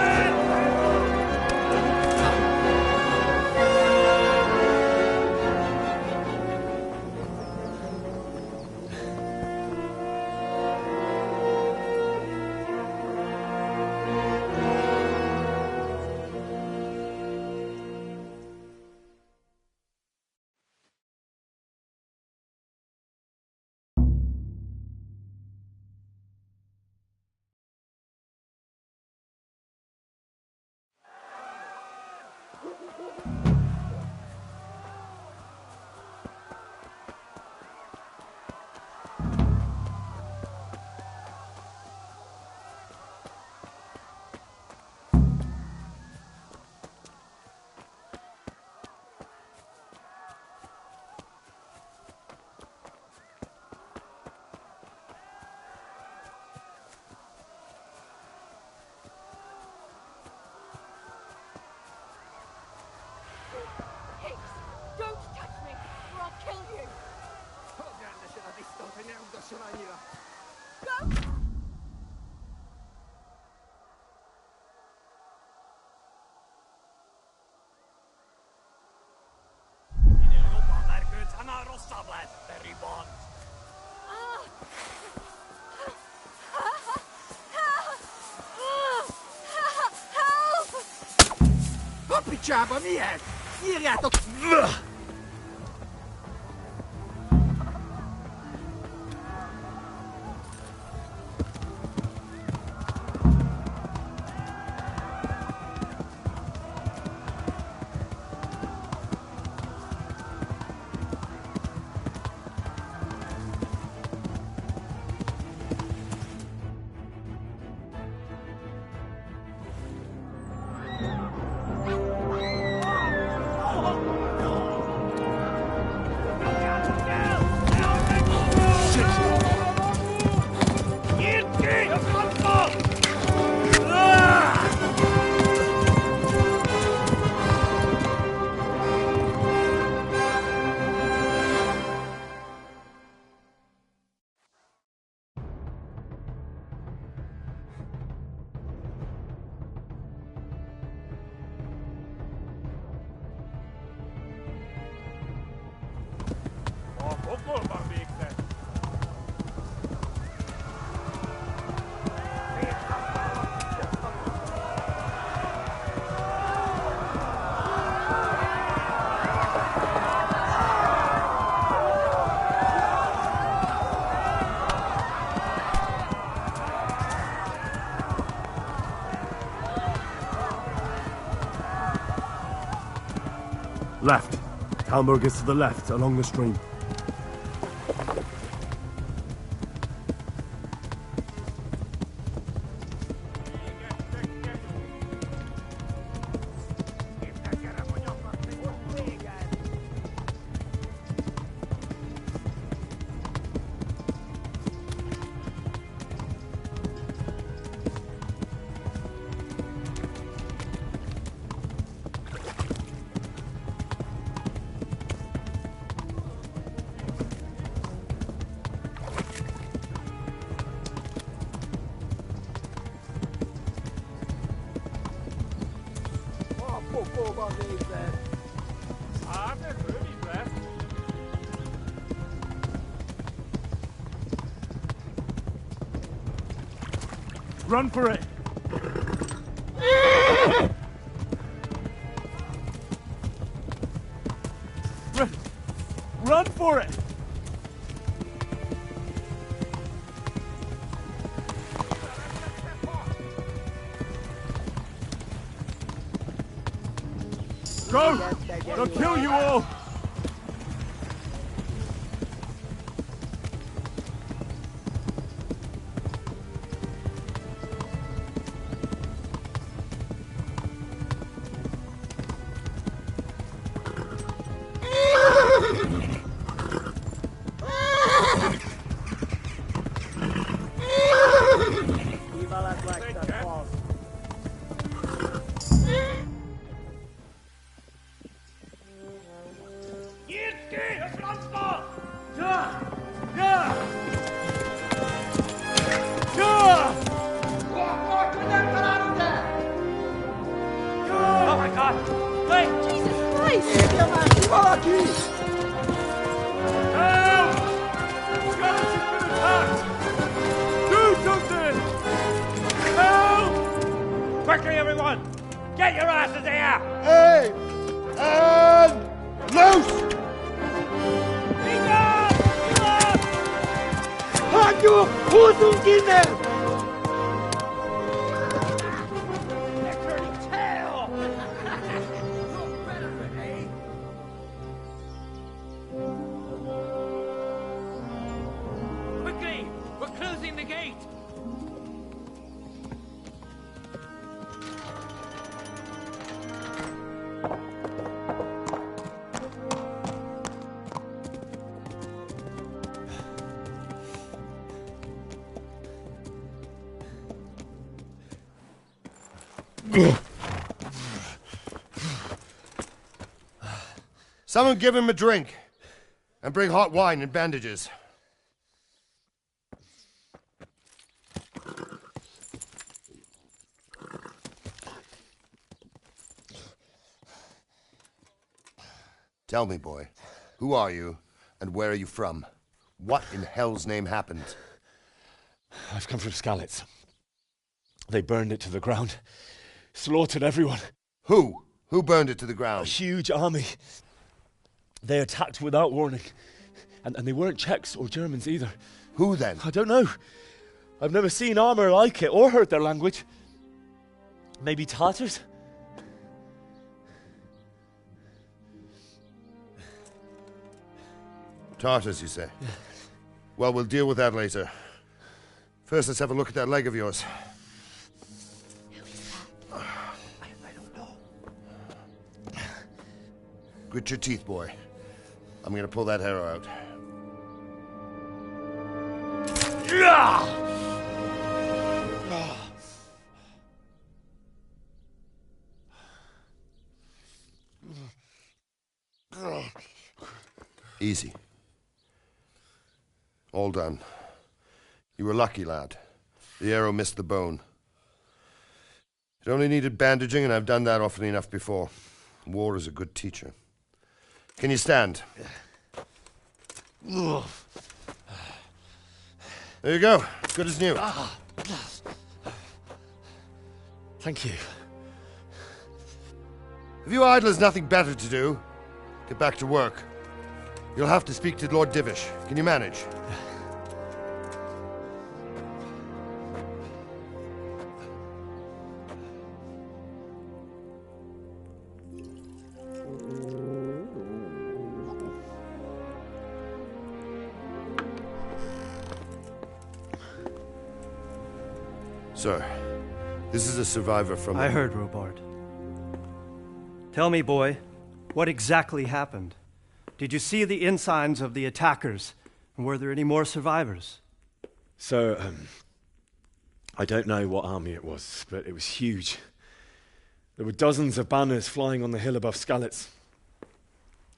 Don't touch me, or I'll kill you! Go! Picsába mi ez? Írjátok! Left. Talmberg is to the left, along the stream. Run for it! Run for it! Go! They'll kill you all! Oh my God! Wait! Jesus Christ! Help! Scarlett's has been attacked! Do something! Help! Quickly, everyone! Get your asses here! Hey! And loose! Hanju! Husum Kinder! Quickly! We're closing the gate! Someone give him a drink. And bring hot wine and bandages. Tell me, boy, who are you and where are you from? What in hell's name happened? I've come from Skalitz. They burned it to the ground. Slaughtered everyone. Who? Who burned it to the ground? A huge army. They attacked without warning. And they weren't Czechs or Germans either. Who then? I don't know. I've never seen armor like it or heard their language. Maybe Tatars? Tartars, you say? Yeah. Well, we'll deal with that later. First, let's have a look at that leg of yours. Who is that? I don't know. Grit your teeth, boy. I'm gonna pull that arrow out. Easy. All done. You were lucky, lad. The arrow missed the bone. It only needed bandaging, and I've done that often enough before. War is a good teacher. Can you stand? There you go. Good as new. Thank you. Have you idlers nothing better to do? Get back to work. You'll have to speak to Lord Divish. Can you manage? Sir, this is a survivor from... I heard, Robard. Tell me, boy, what exactly happened? Did you see the ensigns of the attackers? And were there any more survivors? Sir, I don't know what army it was, but it was huge. There were dozens of banners flying on the hill above Skalitz.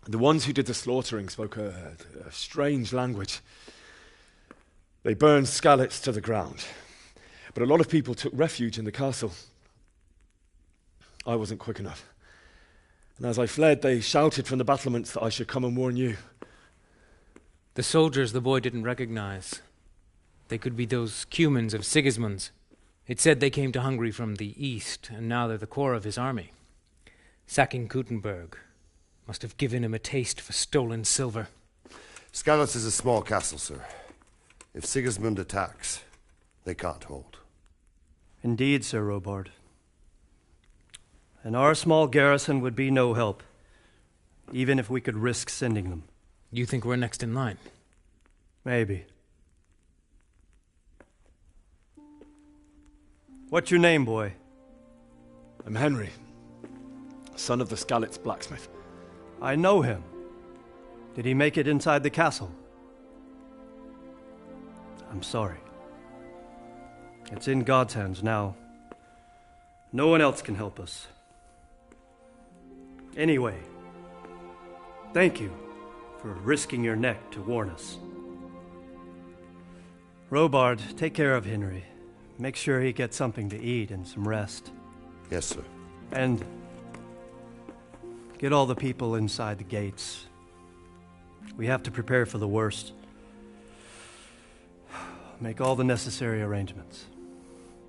The ones who did the slaughtering spoke a strange language. They burned Skalitz to the ground, but a lot of people took refuge in the castle. I wasn't quick enough. And as I fled, they shouted from the battlements that I should come and warn you. The soldiers the boy didn't recognize. They could be those Cumans of Sigismund's. It said they came to Hungary from the east, and now they're the core of his army. Sacking Gutenberg must have given him a taste for stolen silver. Skalitz is a small castle, sir. If Sigismund attacks, they can't hold. Indeed, Sir Robard. And our small garrison would be no help, even if we could risk sending them. You think we're next in line? Maybe. What's your name, boy? I'm Henry, son of the Skalitz blacksmith. I know him. Did he make it inside the castle? I'm sorry. It's in God's hands now. No one else can help us. Anyway, thank you for risking your neck to warn us. Robard, take care of Henry. Make sure he gets something to eat and some rest. Yes, sir. And get all the people inside the gates. We have to prepare for the worst. Make all the necessary arrangements.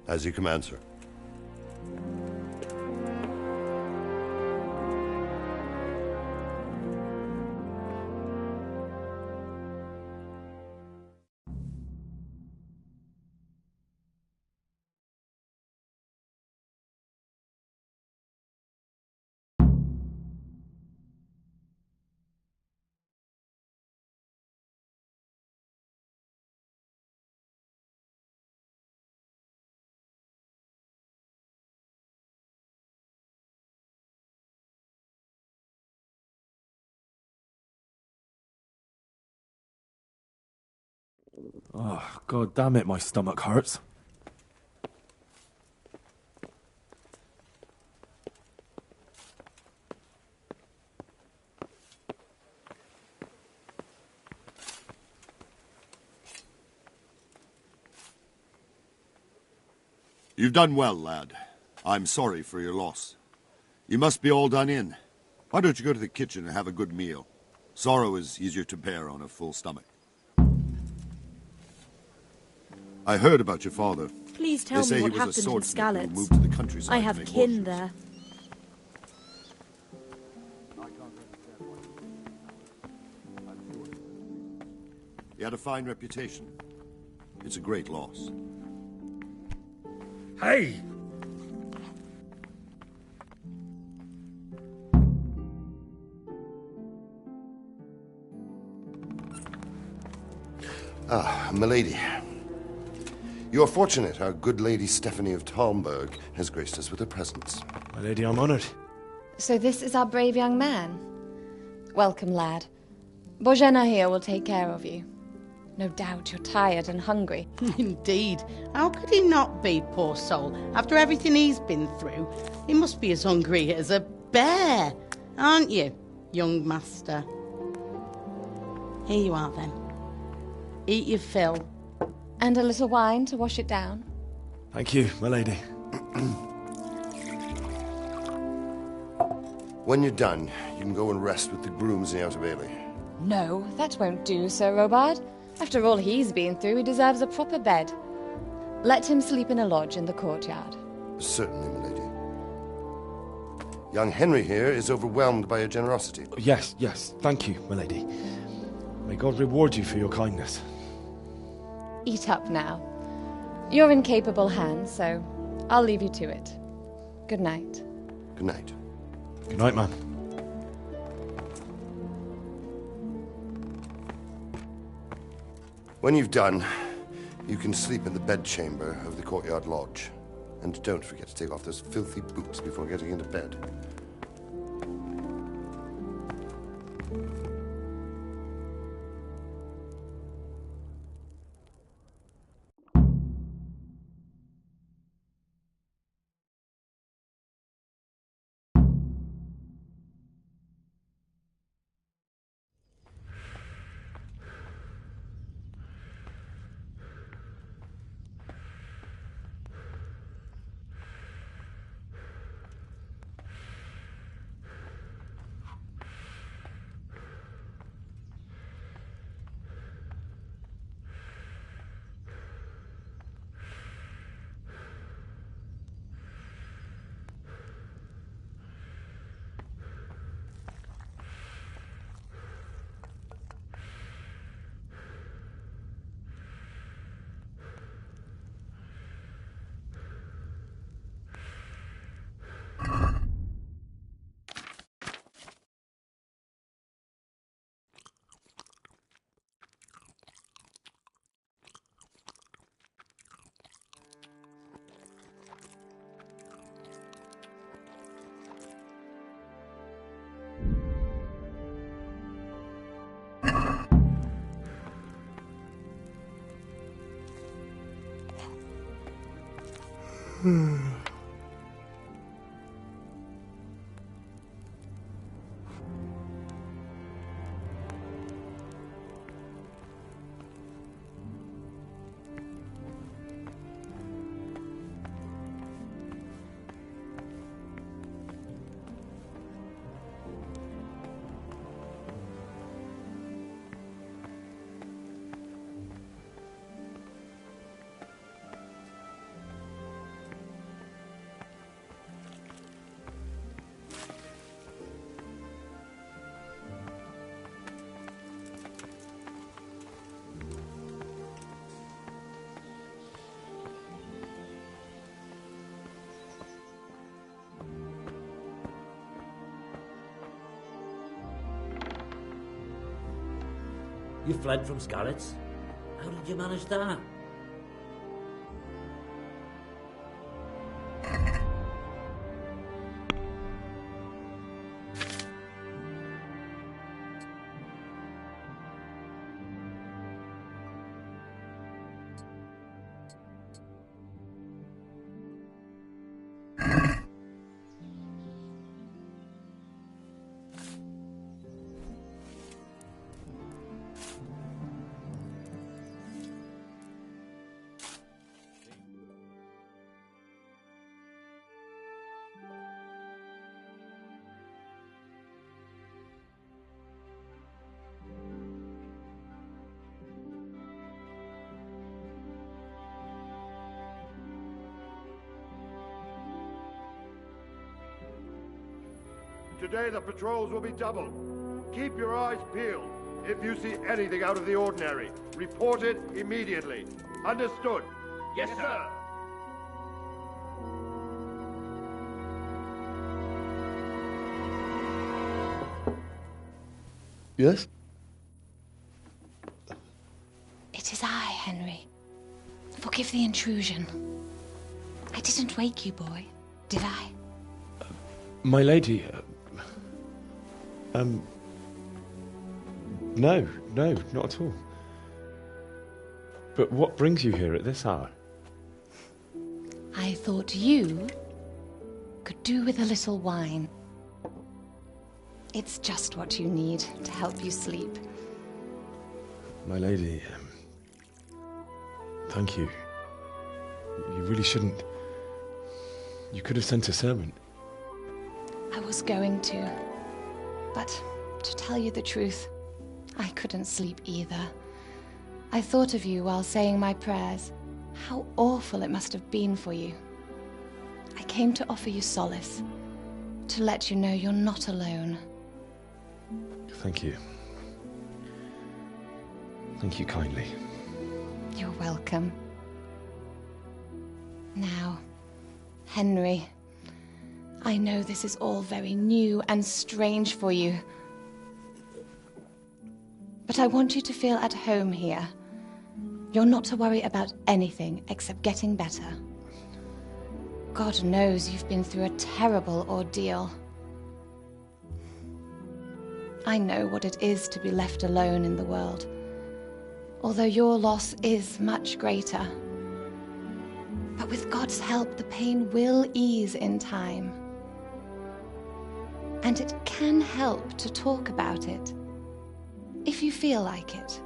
As you command, sir. Oh, God damn it, my stomach hurts. You've done well, lad. I'm sorry for your loss. You must be all done in. Why don't you go to the kitchen and have a good meal? Sorrow is easier to bear on a full stomach. I heard about your father. Please tell They say me what he was a happened in swordsmith who Skalitz. moved to the countryside I to have make kin horseshoes. there. He had a fine reputation. It's a great loss. Hey! Ah, milady. You are fortunate our good lady Stephanie of Talmberg has graced us with her presence. My lady, I'm honored. So this is our brave young man. Welcome, lad. Bozhena here will take care of you. No doubt you're tired and hungry. Indeed. How could he not be, poor soul? After everything he's been through, he must be as hungry as a bear. Aren't you, young master? Here you are, then. Eat your fill. And a little wine to wash it down. Thank you, my lady. When you're done, you can go and rest with the grooms in the Outer Bailey. No, that won't do, Sir Robard. After all he's been through, he deserves a proper bed. Let him sleep in a lodge in the courtyard. Certainly, milady. Young Henry here is overwhelmed by your generosity. Yes, thank you, my lady. May God reward you for your kindness. Eat up now. You're in capable hands, so I'll leave you to it. Good night. Good night. Good night, man. When you've done, You can sleep in the bedchamber of the courtyard lodge. And don't forget to take off those filthy boots before getting into bed. You fled from Scarlet's? How did you manage that? Today the patrols will be doubled. Keep your eyes peeled. If you see anything out of the ordinary, report it immediately. Understood? Yes, sir. Yes? It is I, Henry. Forgive the intrusion. I didn't wake you, boy, did I? My lady, no, not at all. But what brings you here at this hour? I thought you could do with a little wine. It's just what you need to help you sleep. My lady, thank you. You really shouldn't. You could have sent a servant. I was going to, but to tell you the truth, I couldn't sleep either. I thought of you while saying my prayers. How awful it must have been for you. I came to offer you solace, to let you know you're not alone. Thank you. Thank you kindly. You're welcome. Now, Henry, I know this is all very new and strange for you. But I want you to feel at home here. You're not to worry about anything except getting better. God knows you've been through a terrible ordeal. I know what it is to be left alone in the world, although your loss is much greater. But with God's help, the pain will ease in time. And it can help to talk about it, if you feel like it.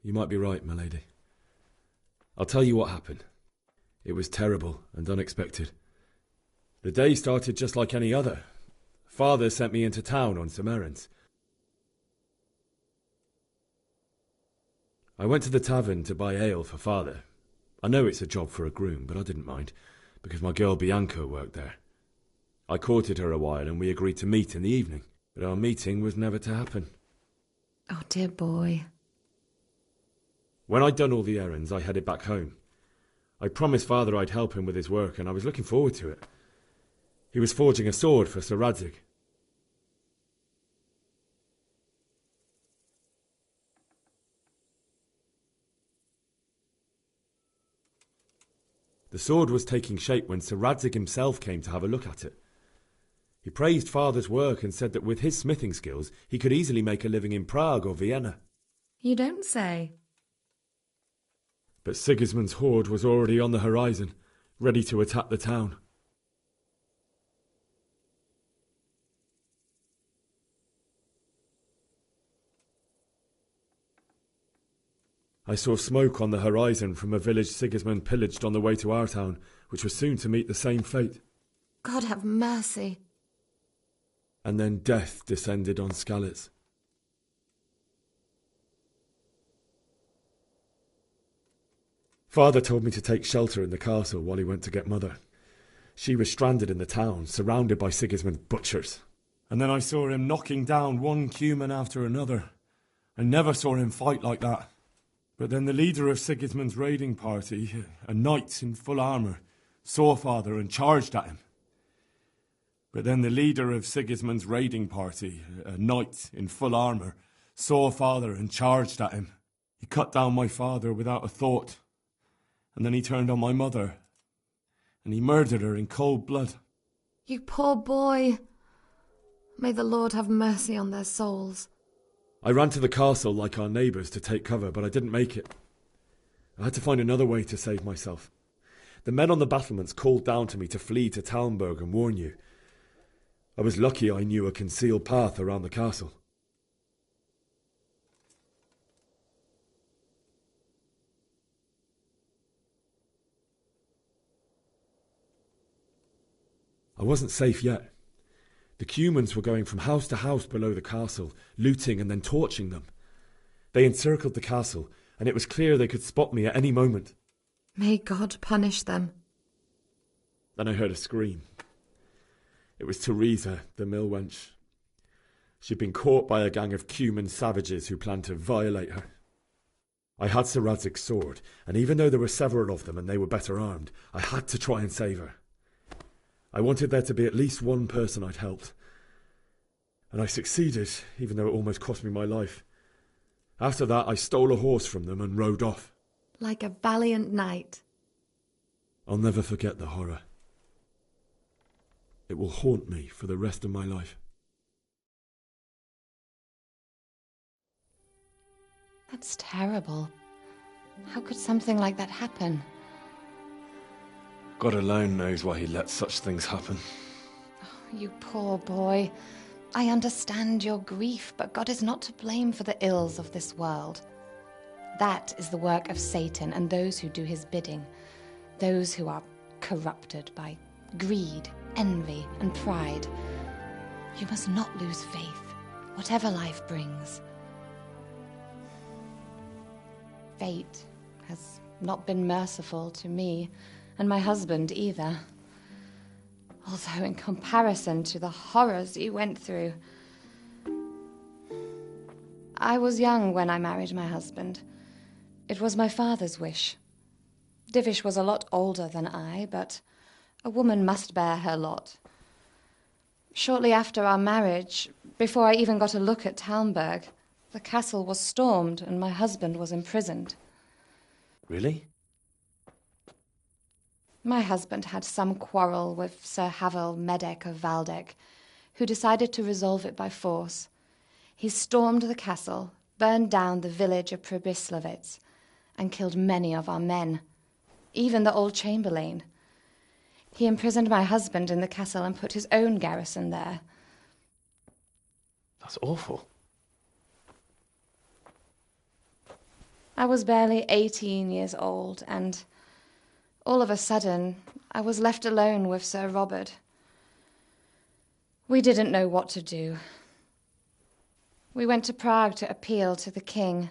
You might be right, my lady. I'll tell you what happened. It was terrible and unexpected. The day started just like any other. Father sent me into town on some errands. I went to the tavern to buy ale for Father. I know it's a job for a groom, but I didn't mind, because my girl Bianca worked there. I courted her a while and we agreed to meet in the evening, but our meeting was never to happen. Oh, dear boy. When I'd done all the errands, I headed back home. I promised Father I'd help him with his work, and I was looking forward to it. He was forging a sword for Sir Radzig. The sword was taking shape when Sir Radzig himself came to have a look at it. He praised Father's work and said that with his smithing skills, he could easily make a living in Prague or Vienna. You don't say. But Sigismund's horde was already on the horizon, ready to attack the town. I saw smoke on the horizon from a village Sigismund pillaged on the way to our town, which was soon to meet the same fate. God have mercy. And then death descended on Skalitz. Father told me to take shelter in the castle while he went to get Mother. She was stranded in the town, surrounded by Sigismund's butchers. And then I saw him knocking down one Cuman after another. I never saw him fight like that. But then the leader of Sigismund's raiding party, a knight in full armour, saw Father and charged at him. But then the leader of Sigismund's raiding party, a knight in full armour, saw Father and charged at him. He cut down my father without a thought. And then he turned on my mother. And he murdered her in cold blood. You poor boy. May the Lord have mercy on their souls. I ran to the castle like our neighbours to take cover, but I didn't make it. I had to find another way to save myself. The men on the battlements called down to me to flee to Talmberg and warn you. I was lucky I knew a concealed path around the castle. I wasn't safe yet. The Cumans were going from house to house below the castle, looting and then torching them. They encircled the castle, and it was clear they could spot me at any moment. May God punish them. Then I heard a scream. It was Teresa, the mill wench. She'd been caught by a gang of Cuman savages who planned to violate her. I had Sir Radzig's sword, and even though there were several of them and they were better armed, I had to try and save her. I wanted there to be at least one person I'd helped. And I succeeded, even though it almost cost me my life. After that, I stole a horse from them and rode off. Like a valiant knight. I'll never forget the horror. It will haunt me for the rest of my life. That's terrible. How could something like that happen? God alone knows why he lets such things happen. Oh, you poor boy. I understand your grief, but God is not to blame for the ills of this world. That is the work of Satan and those who do his bidding. Those who are corrupted by greed, envy, and pride. You must not lose faith, whatever life brings. Fate has not been merciful to me, and my husband either. Although in comparison to the horrors he went through. I was young when I married my husband. It was my father's wish. Divish was a lot older than I, but a woman must bear her lot. Shortly after our marriage, before I even got a look at Talmberg, the castle was stormed and my husband was imprisoned. Really? My husband had some quarrel with Sir Havel Medek of Valdek, who decided to resolve it by force. He stormed the castle, burned down the village of Pribyslavitz, and killed many of our men, even the old chamberlain. He imprisoned my husband in the castle and put his own garrison there. That's awful. I was barely 18 years old, and all of a sudden, I was left alone with Sir Robert. We didn't know what to do. We went to Prague to appeal to the king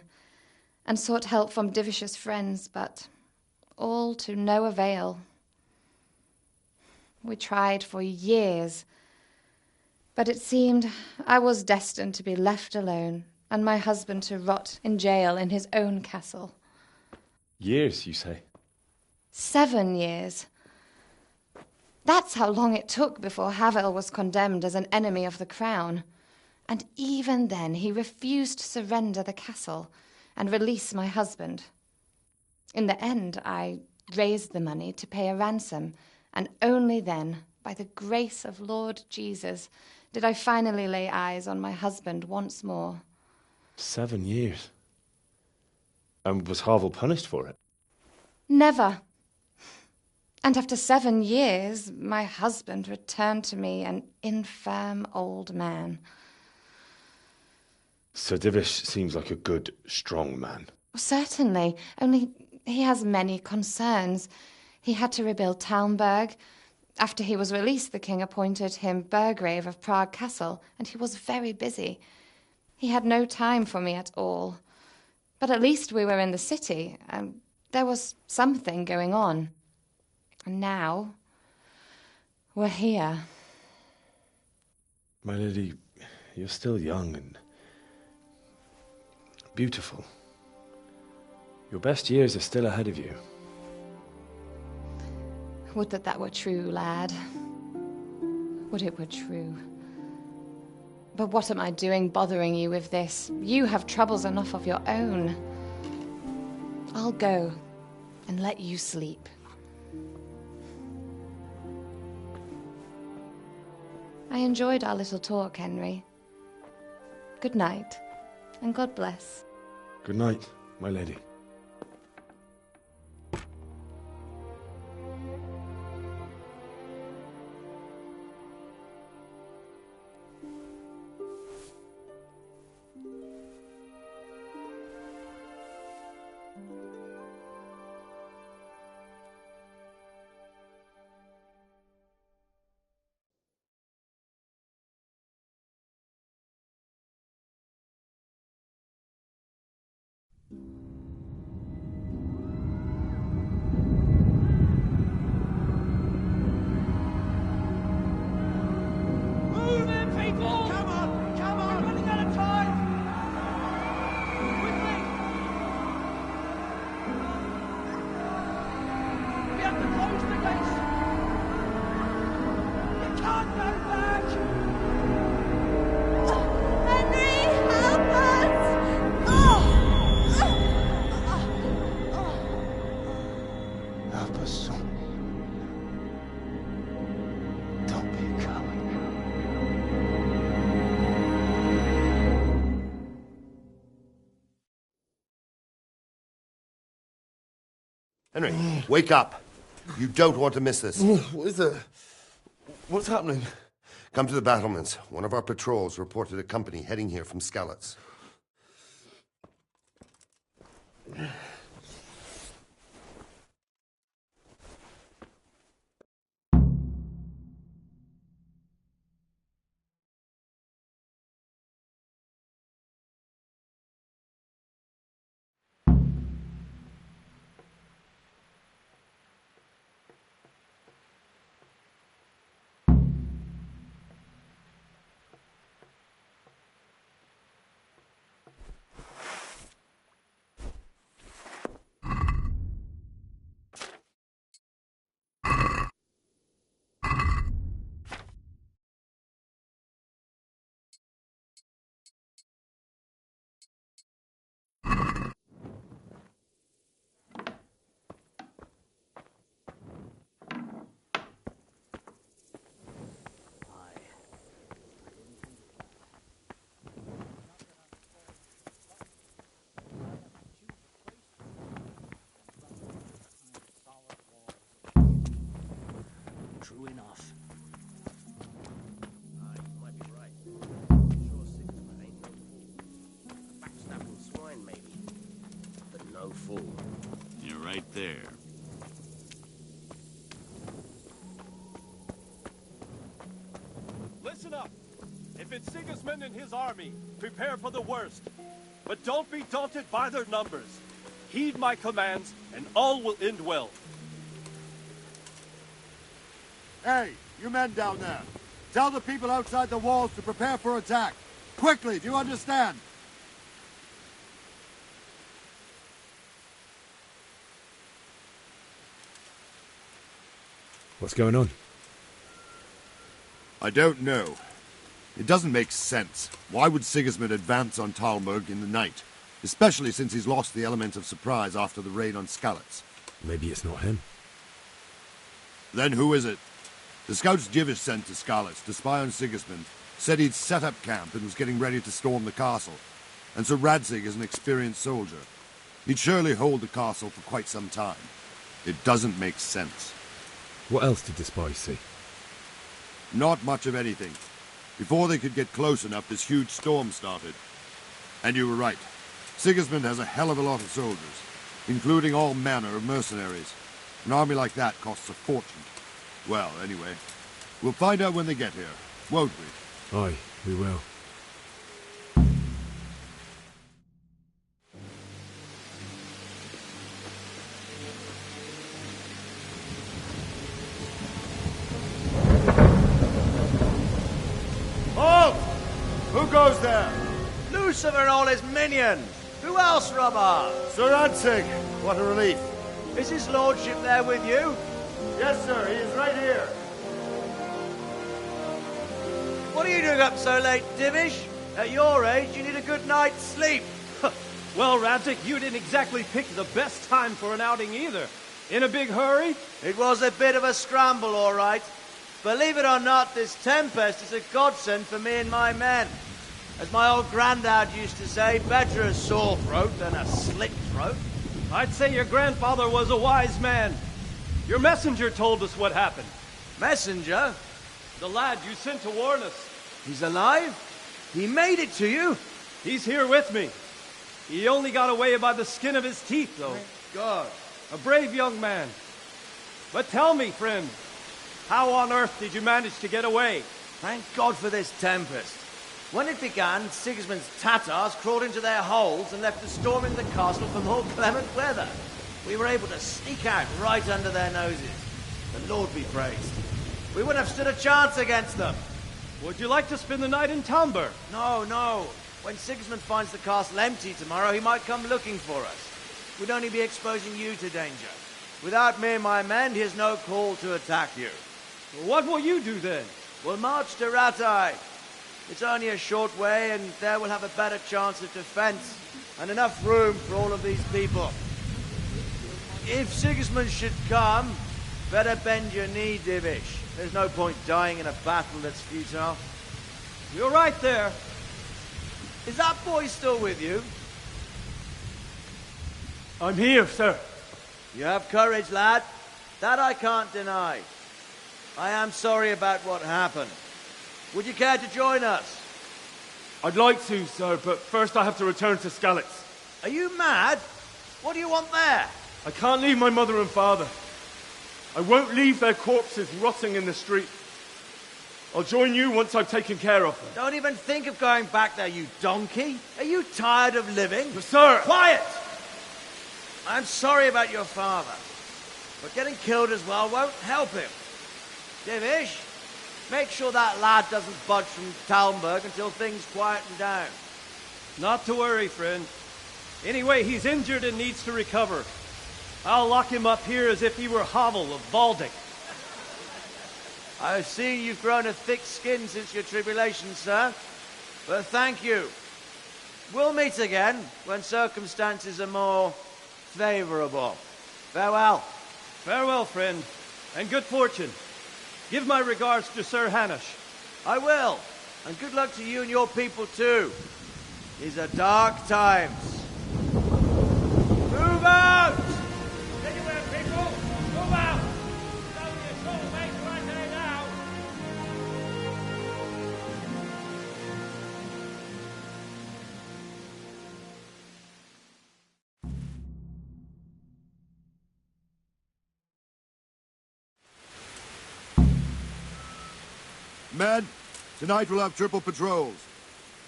and sought help from Divish's friends, but all to no avail. We tried for years, but it seemed I was destined to be left alone and my husband to rot in jail in his own castle. Years, you say? 7 years. That's how long it took before Havel was condemned as an enemy of the crown. And even then he refused to surrender the castle and release my husband. In the end, I raised the money to pay a ransom, and only then, by the grace of Lord Jesus, did I finally lay eyes on my husband once more. 7 years? And was Havel punished for it? Never. And after 7 years, my husband returned to me an infirm old man. Sir Divish seems like a good, strong man. Certainly, only he has many concerns. He had to rebuild Talmberg. After he was released, the king appointed him Burgrave of Prague Castle, and he was very busy. He had no time for me at all. But at least we were in the city, and there was something going on. And now, we're here. My lady, you're still young and beautiful. Your best years are still ahead of you. Would that that were true, lad. Would it were true. But what am I doing bothering you with this? You have troubles enough of your own. I'll go and let you sleep. I enjoyed our little talk, Henry. Good night, and God bless. Good night, my lady. Move in, people! Come on! Come on! We're running out of time! Quickly! We have to close the gates! You can't go back! Henry, help us! Help us, son. Don't be a coward. Henry, wake up. You don't want to miss this. What is it? What's happening? Come to the battlements. One of our patrols reported a company heading here from Skalitz. no fool. You're right there. Listen up! If it's Sigismund and his army, prepare for the worst. But don't be daunted by their numbers. Heed my commands, and all will end well. Hey, you men down there. Tell the people outside the walls to prepare for attack. Quickly, do you understand? What's going on? I don't know. It doesn't make sense. Why would Sigismund advance on Talmberg in the night? Especially since he's lost the element of surprise after the raid on Skalitz. Maybe it's not him. Then who is it? The scouts Divish sent to Skalitz to spy on Sigismund said he'd set up camp and was getting ready to storm the castle. And Sir Radzig is an experienced soldier. He'd surely hold the castle for quite some time. It doesn't make sense. What else did the spies see? Not much of anything. Before they could get close enough, this huge storm started. And you were right. Sigismund has a hell of a lot of soldiers, including all manner of mercenaries. An army like that costs a fortune. Well, anyway, we'll find out when they get here, won't we? Aye, we will. Halt! Who goes there? Lucifer and all his minions! Who else, Robber? Sir Radzig, what a relief. Is his lordship there with you? Yes, sir, he is right here. What are you doing up so late, Divish? At your age, you need a good night's sleep. Well, Radzig, you didn't exactly pick the best time for an outing either. In a big hurry? It was a bit of a scramble, all right. Believe it or not, this tempest is a godsend for me and my men. As my old granddad used to say, better a sore throat than a slit throat. I'd say your grandfather was a wise man. Your messenger told us what happened. Messenger? The lad you sent to warn us. He's alive? He made it to you? He's here with me. He only got away by the skin of his teeth, though. Thank God. A brave young man. But tell me, friend, how on earth did you manage to get away? Thank God for this tempest. When it began, Sigismund's Tatars crawled into their holes and left us storming the castle for more clement weather. We were able to sneak out right under their noses. The Lord be praised. We wouldn't have stood a chance against them. Would you like to spend the night in Talmberg? No, no. When Sigismund finds the castle empty tomorrow, he might come looking for us. We'd only be exposing you to danger. Without me and my men, he has no call to attack you. What will you do then? We'll march to Ratai. It's only a short way, and there we'll have a better chance of defense and enough room for all of these people. If Sigismund should come, better bend your knee, Divish. There's no point dying in a battle that's futile. You're right there. Is that boy still with you? I'm here, sir. You have courage, lad. That I can't deny. I am sorry about what happened. Would you care to join us? I'd like to, sir, but first I have to return to Skalitz. Are you mad? What do you want there? I can't leave my mother and father. I won't leave their corpses rotting in the street. I'll join you once I've taken care of them. Don't even think of going back there, you donkey. Are you tired of living? But sir! Quiet! I'm sorry about your father, but getting killed as well won't help him. Divish, make sure that lad doesn't budge from Talmberg until things quieten down. Not to worry, friend. Anyway, he's injured and needs to recover. I'll lock him up here as if he were Havel of Valdic. I've seen you've grown a thick skin since your tribulation, sir. But thank you. We'll meet again when circumstances are more favorable. Farewell. Farewell, friend, and good fortune. Give my regards to Sir Hanush. I will. And good luck to you and your people, too. These are dark times. Move out! Anywhere, people! Move out! It's only a short way to right there now. Men, tonight we'll have triple patrols.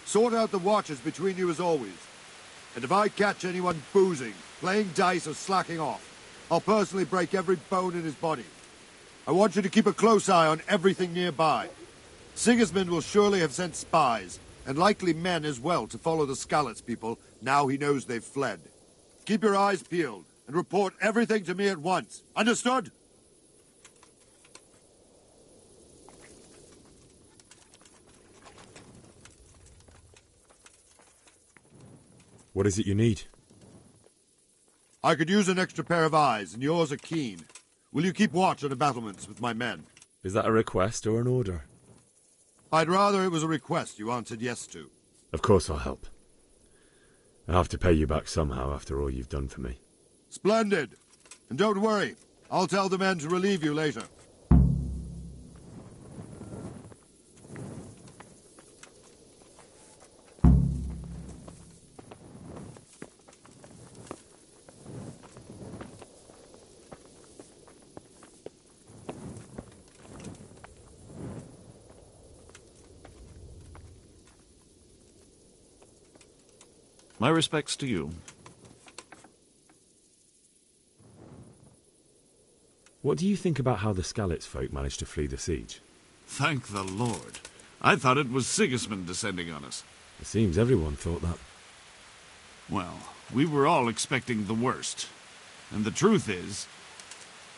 Sort out the watches between you as always. And if I catch anyone boozing, playing dice or slacking off, I'll personally break every bone in his body. I want you to keep a close eye on everything nearby. Sigismund will surely have sent spies, and likely men as well, to follow the Skalitz people now he knows they've fled. Keep your eyes peeled, and report everything to me at once. Understood? What is it you need? I could use an extra pair of eyes, and yours are keen. Will you keep watch on the battlements with my men? Is that a request or an order? I'd rather it was a request you answered yes to. Of course I'll help. I have to pay you back somehow after all you've done for me. Splendid! And don't worry, I'll tell the men to relieve you later. My respects to you. What do you think about how the Skalitz folk managed to flee the siege? Thank the Lord. I thought it was Sigismund descending on us. It seems everyone thought that. Well, we were all expecting the worst. And the truth is,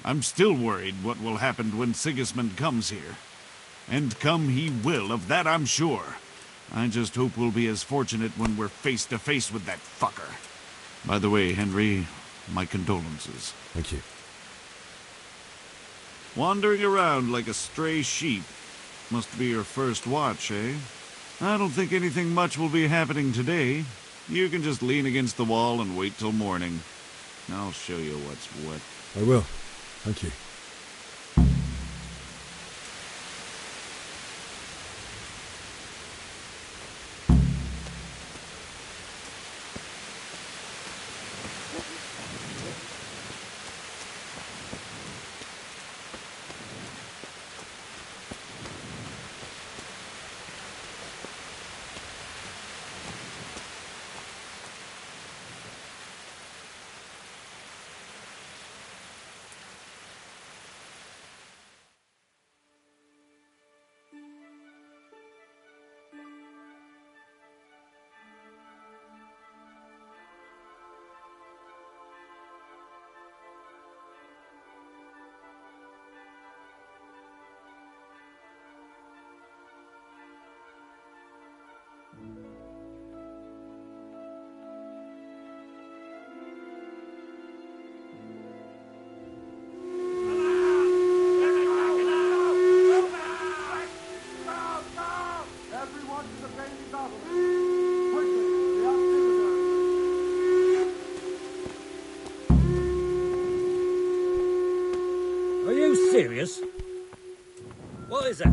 I'm still worried what will happen when Sigismund comes here. And come he will, of that I'm sure. I just hope we'll be as fortunate when we're face to face with that fucker. By the way, Henry, my condolences. Thank you. Wandering around like a stray sheep. Must be your first watch, eh? I don't think anything much will be happening today. You can just lean against the wall and wait till morning. I'll show you what's what. I will. Thank you. Are you serious? What is it?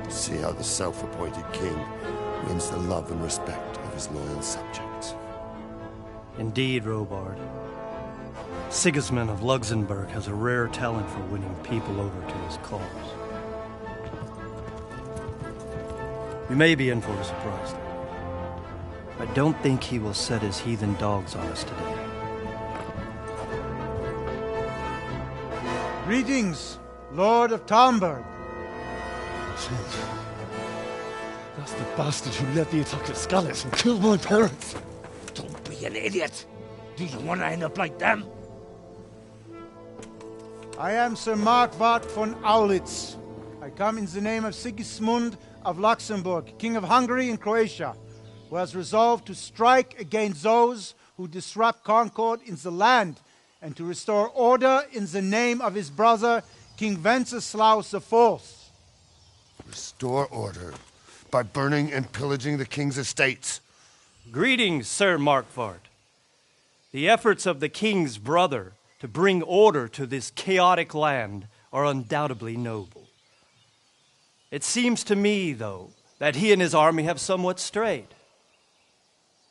See how the self-appointed king wins the love and respect of his loyal subjects. Indeed, Robard. Sigismund of Luxembourg has a rare talent for winning people over to his cause. We may be in for a surprise, though. I don't think he will set his heathen dogs on us today. Greetings, Lord of Talmberg. That's the bastard who led the attack at Skalitz and killed my parents. Don't be an idiot. Do you want to end up like them? I am Sir Markwart von Aulitz. I come in the name of Sigismund of Luxembourg, King of Hungary and Croatia, who has resolved to strike against those who disrupt concord in the land and to restore order in the name of his brother, King Wenceslaus IV. Restore order by burning and pillaging the king's estates. Greetings, Sir Markvart. The efforts of the king's brother to bring order to this chaotic land are undoubtedly noble. It seems to me, though, that he and his army have somewhat strayed.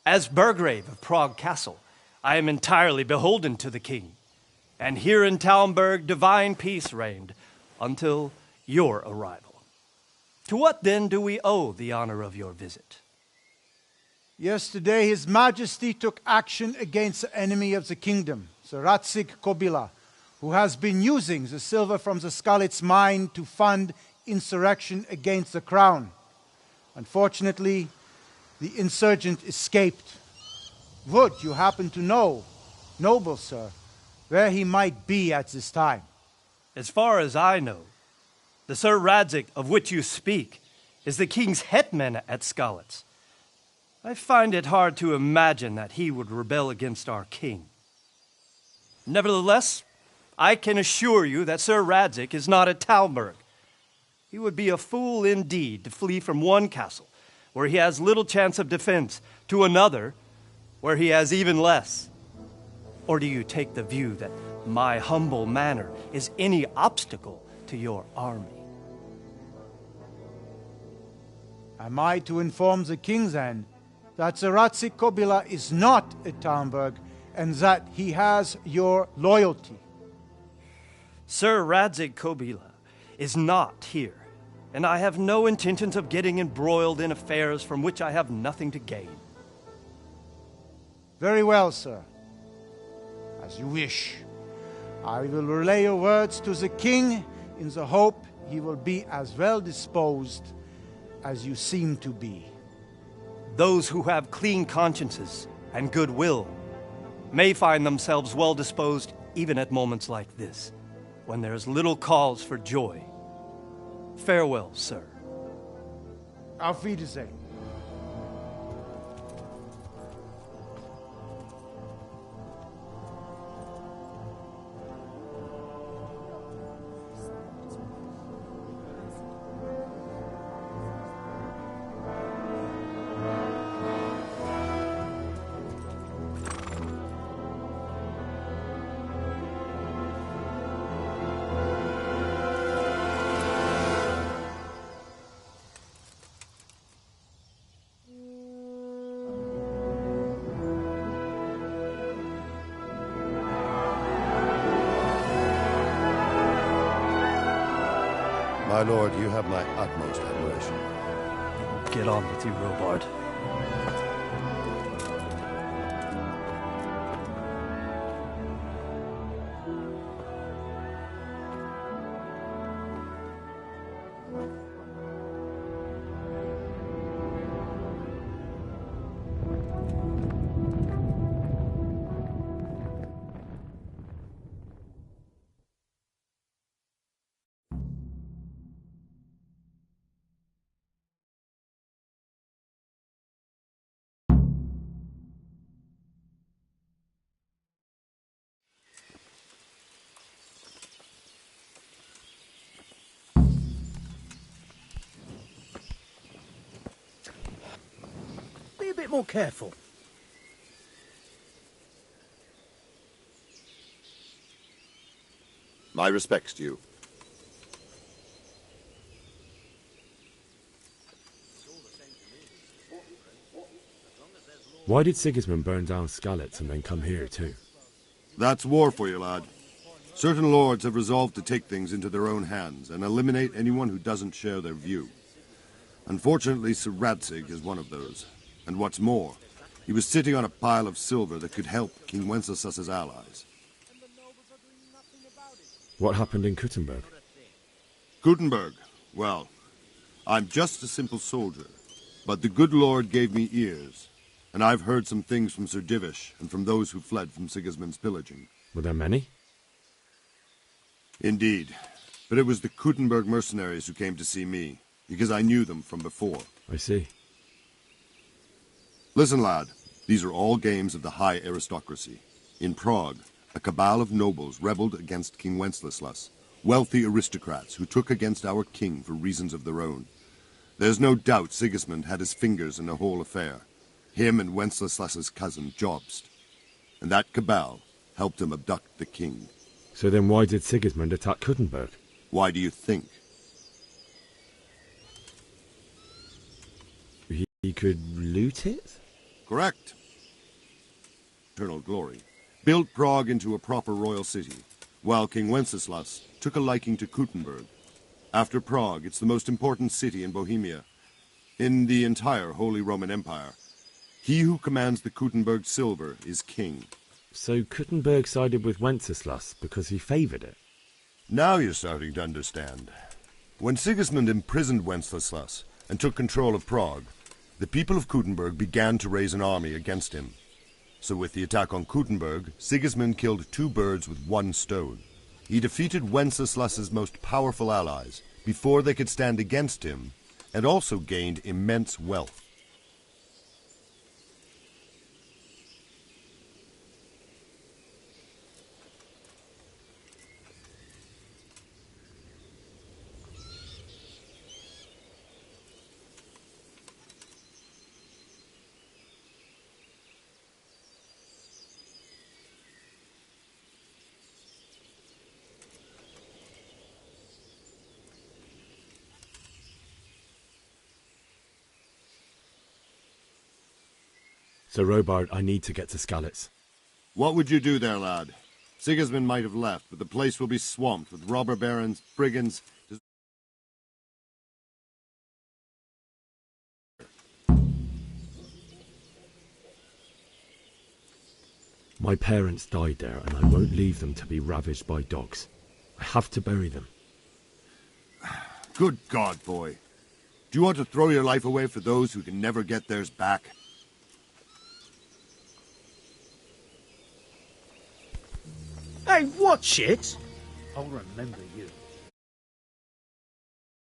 As Burgrave of Prague Castle, I am entirely beholden to the king, and here in Talmberg divine peace reigned until your arrival. To what then do we owe the honor of your visit? Yesterday, His Majesty took action against the enemy of the kingdom, Sir Radzik Kobila, who has been using the silver from the Skalitz mine to fund insurrection against the crown. Unfortunately, the insurgent escaped. Would you happen to know, noble sir, where he might be at this time? As far as I know, the Sir Radzik of which you speak is the king's hetman at Skalitz. I find it hard to imagine that he would rebel against our king. Nevertheless, I can assure you that Sir Radzik is not at Talmberg. He would be a fool indeed to flee from one castle, where he has little chance of defense, to another, where he has even less. Or do you take the view that my humble manner is any obstacle to your army? Am I to inform the king then that Sir Radzik Kobila is not at Talmberg and that he has your loyalty? Sir Radzik Kobila is not here, and I have no intentions of getting embroiled in affairs from which I have nothing to gain. Very well, sir. As you wish. I will relay your words to the king in the hope he will be as well disposed as you seem to be. Those who have clean consciences and goodwill may find themselves well disposed even at moments like this, when there is little cause for joy. Farewell, sir. Auf Wiedersehen. My lord, you have my utmost admiration. Get on with you, Robard. Be a bit more careful. My respects to you. Why did Sigismund burn down Skalitz and then come here too? That's war for you, lad. Certain lords have resolved to take things into their own hands and eliminate anyone who doesn't share their view. Unfortunately, Sir Radzik is one of those. And what's more, he was sitting on a pile of silver that could help King Wenceslas's allies. What happened in Kuttenberg? Kuttenberg? Well, I'm just a simple soldier, but the good Lord gave me ears, and I've heard some things from Sir Divish and from those who fled from Sigismund's pillaging. Were there many? Indeed, but it was the Kuttenberg mercenaries who came to see me, because I knew them from before. I see. Listen, lad, these are all games of the high aristocracy. In Prague, a cabal of nobles rebelled against King Wenceslas, Wealthy aristocrats who took against our king for reasons of their own. There's no doubt Sigismund had his fingers in the whole affair. Him and Wenceslas's cousin, Jobst. And that cabal helped him abduct the king. So then why did Sigismund attack Kuttenberg? Why do you think? He could loot it? Correct. Eternal glory. Built Prague into a proper royal city, while King Wenceslas took a liking to Kuttenberg. After Prague, it's the most important city in Bohemia, in the entire Holy Roman Empire. He who commands the Kuttenberg silver is king. So Kuttenberg sided with Wenceslas because he favoured it? Now you're starting to understand. When Sigismund imprisoned Wenceslas and took control of Prague, the people of Kuttenberg began to raise an army against him. So with the attack on Kuttenberg, Sigismund killed 2 birds with 1 stone. He defeated Wenceslas's most powerful allies before they could stand against him, and also gained immense wealth. So, Robard, I need to get to Skalitz. What would you do there, lad? Sigismund might have left, but the place will be swamped with robber barons, brigands... My parents died there, and I won't leave them to be ravaged by dogs. I have to bury them. Good God, boy. Do you want to throw your life away for those who can never get theirs back? Hey, watch it! I'll remember you.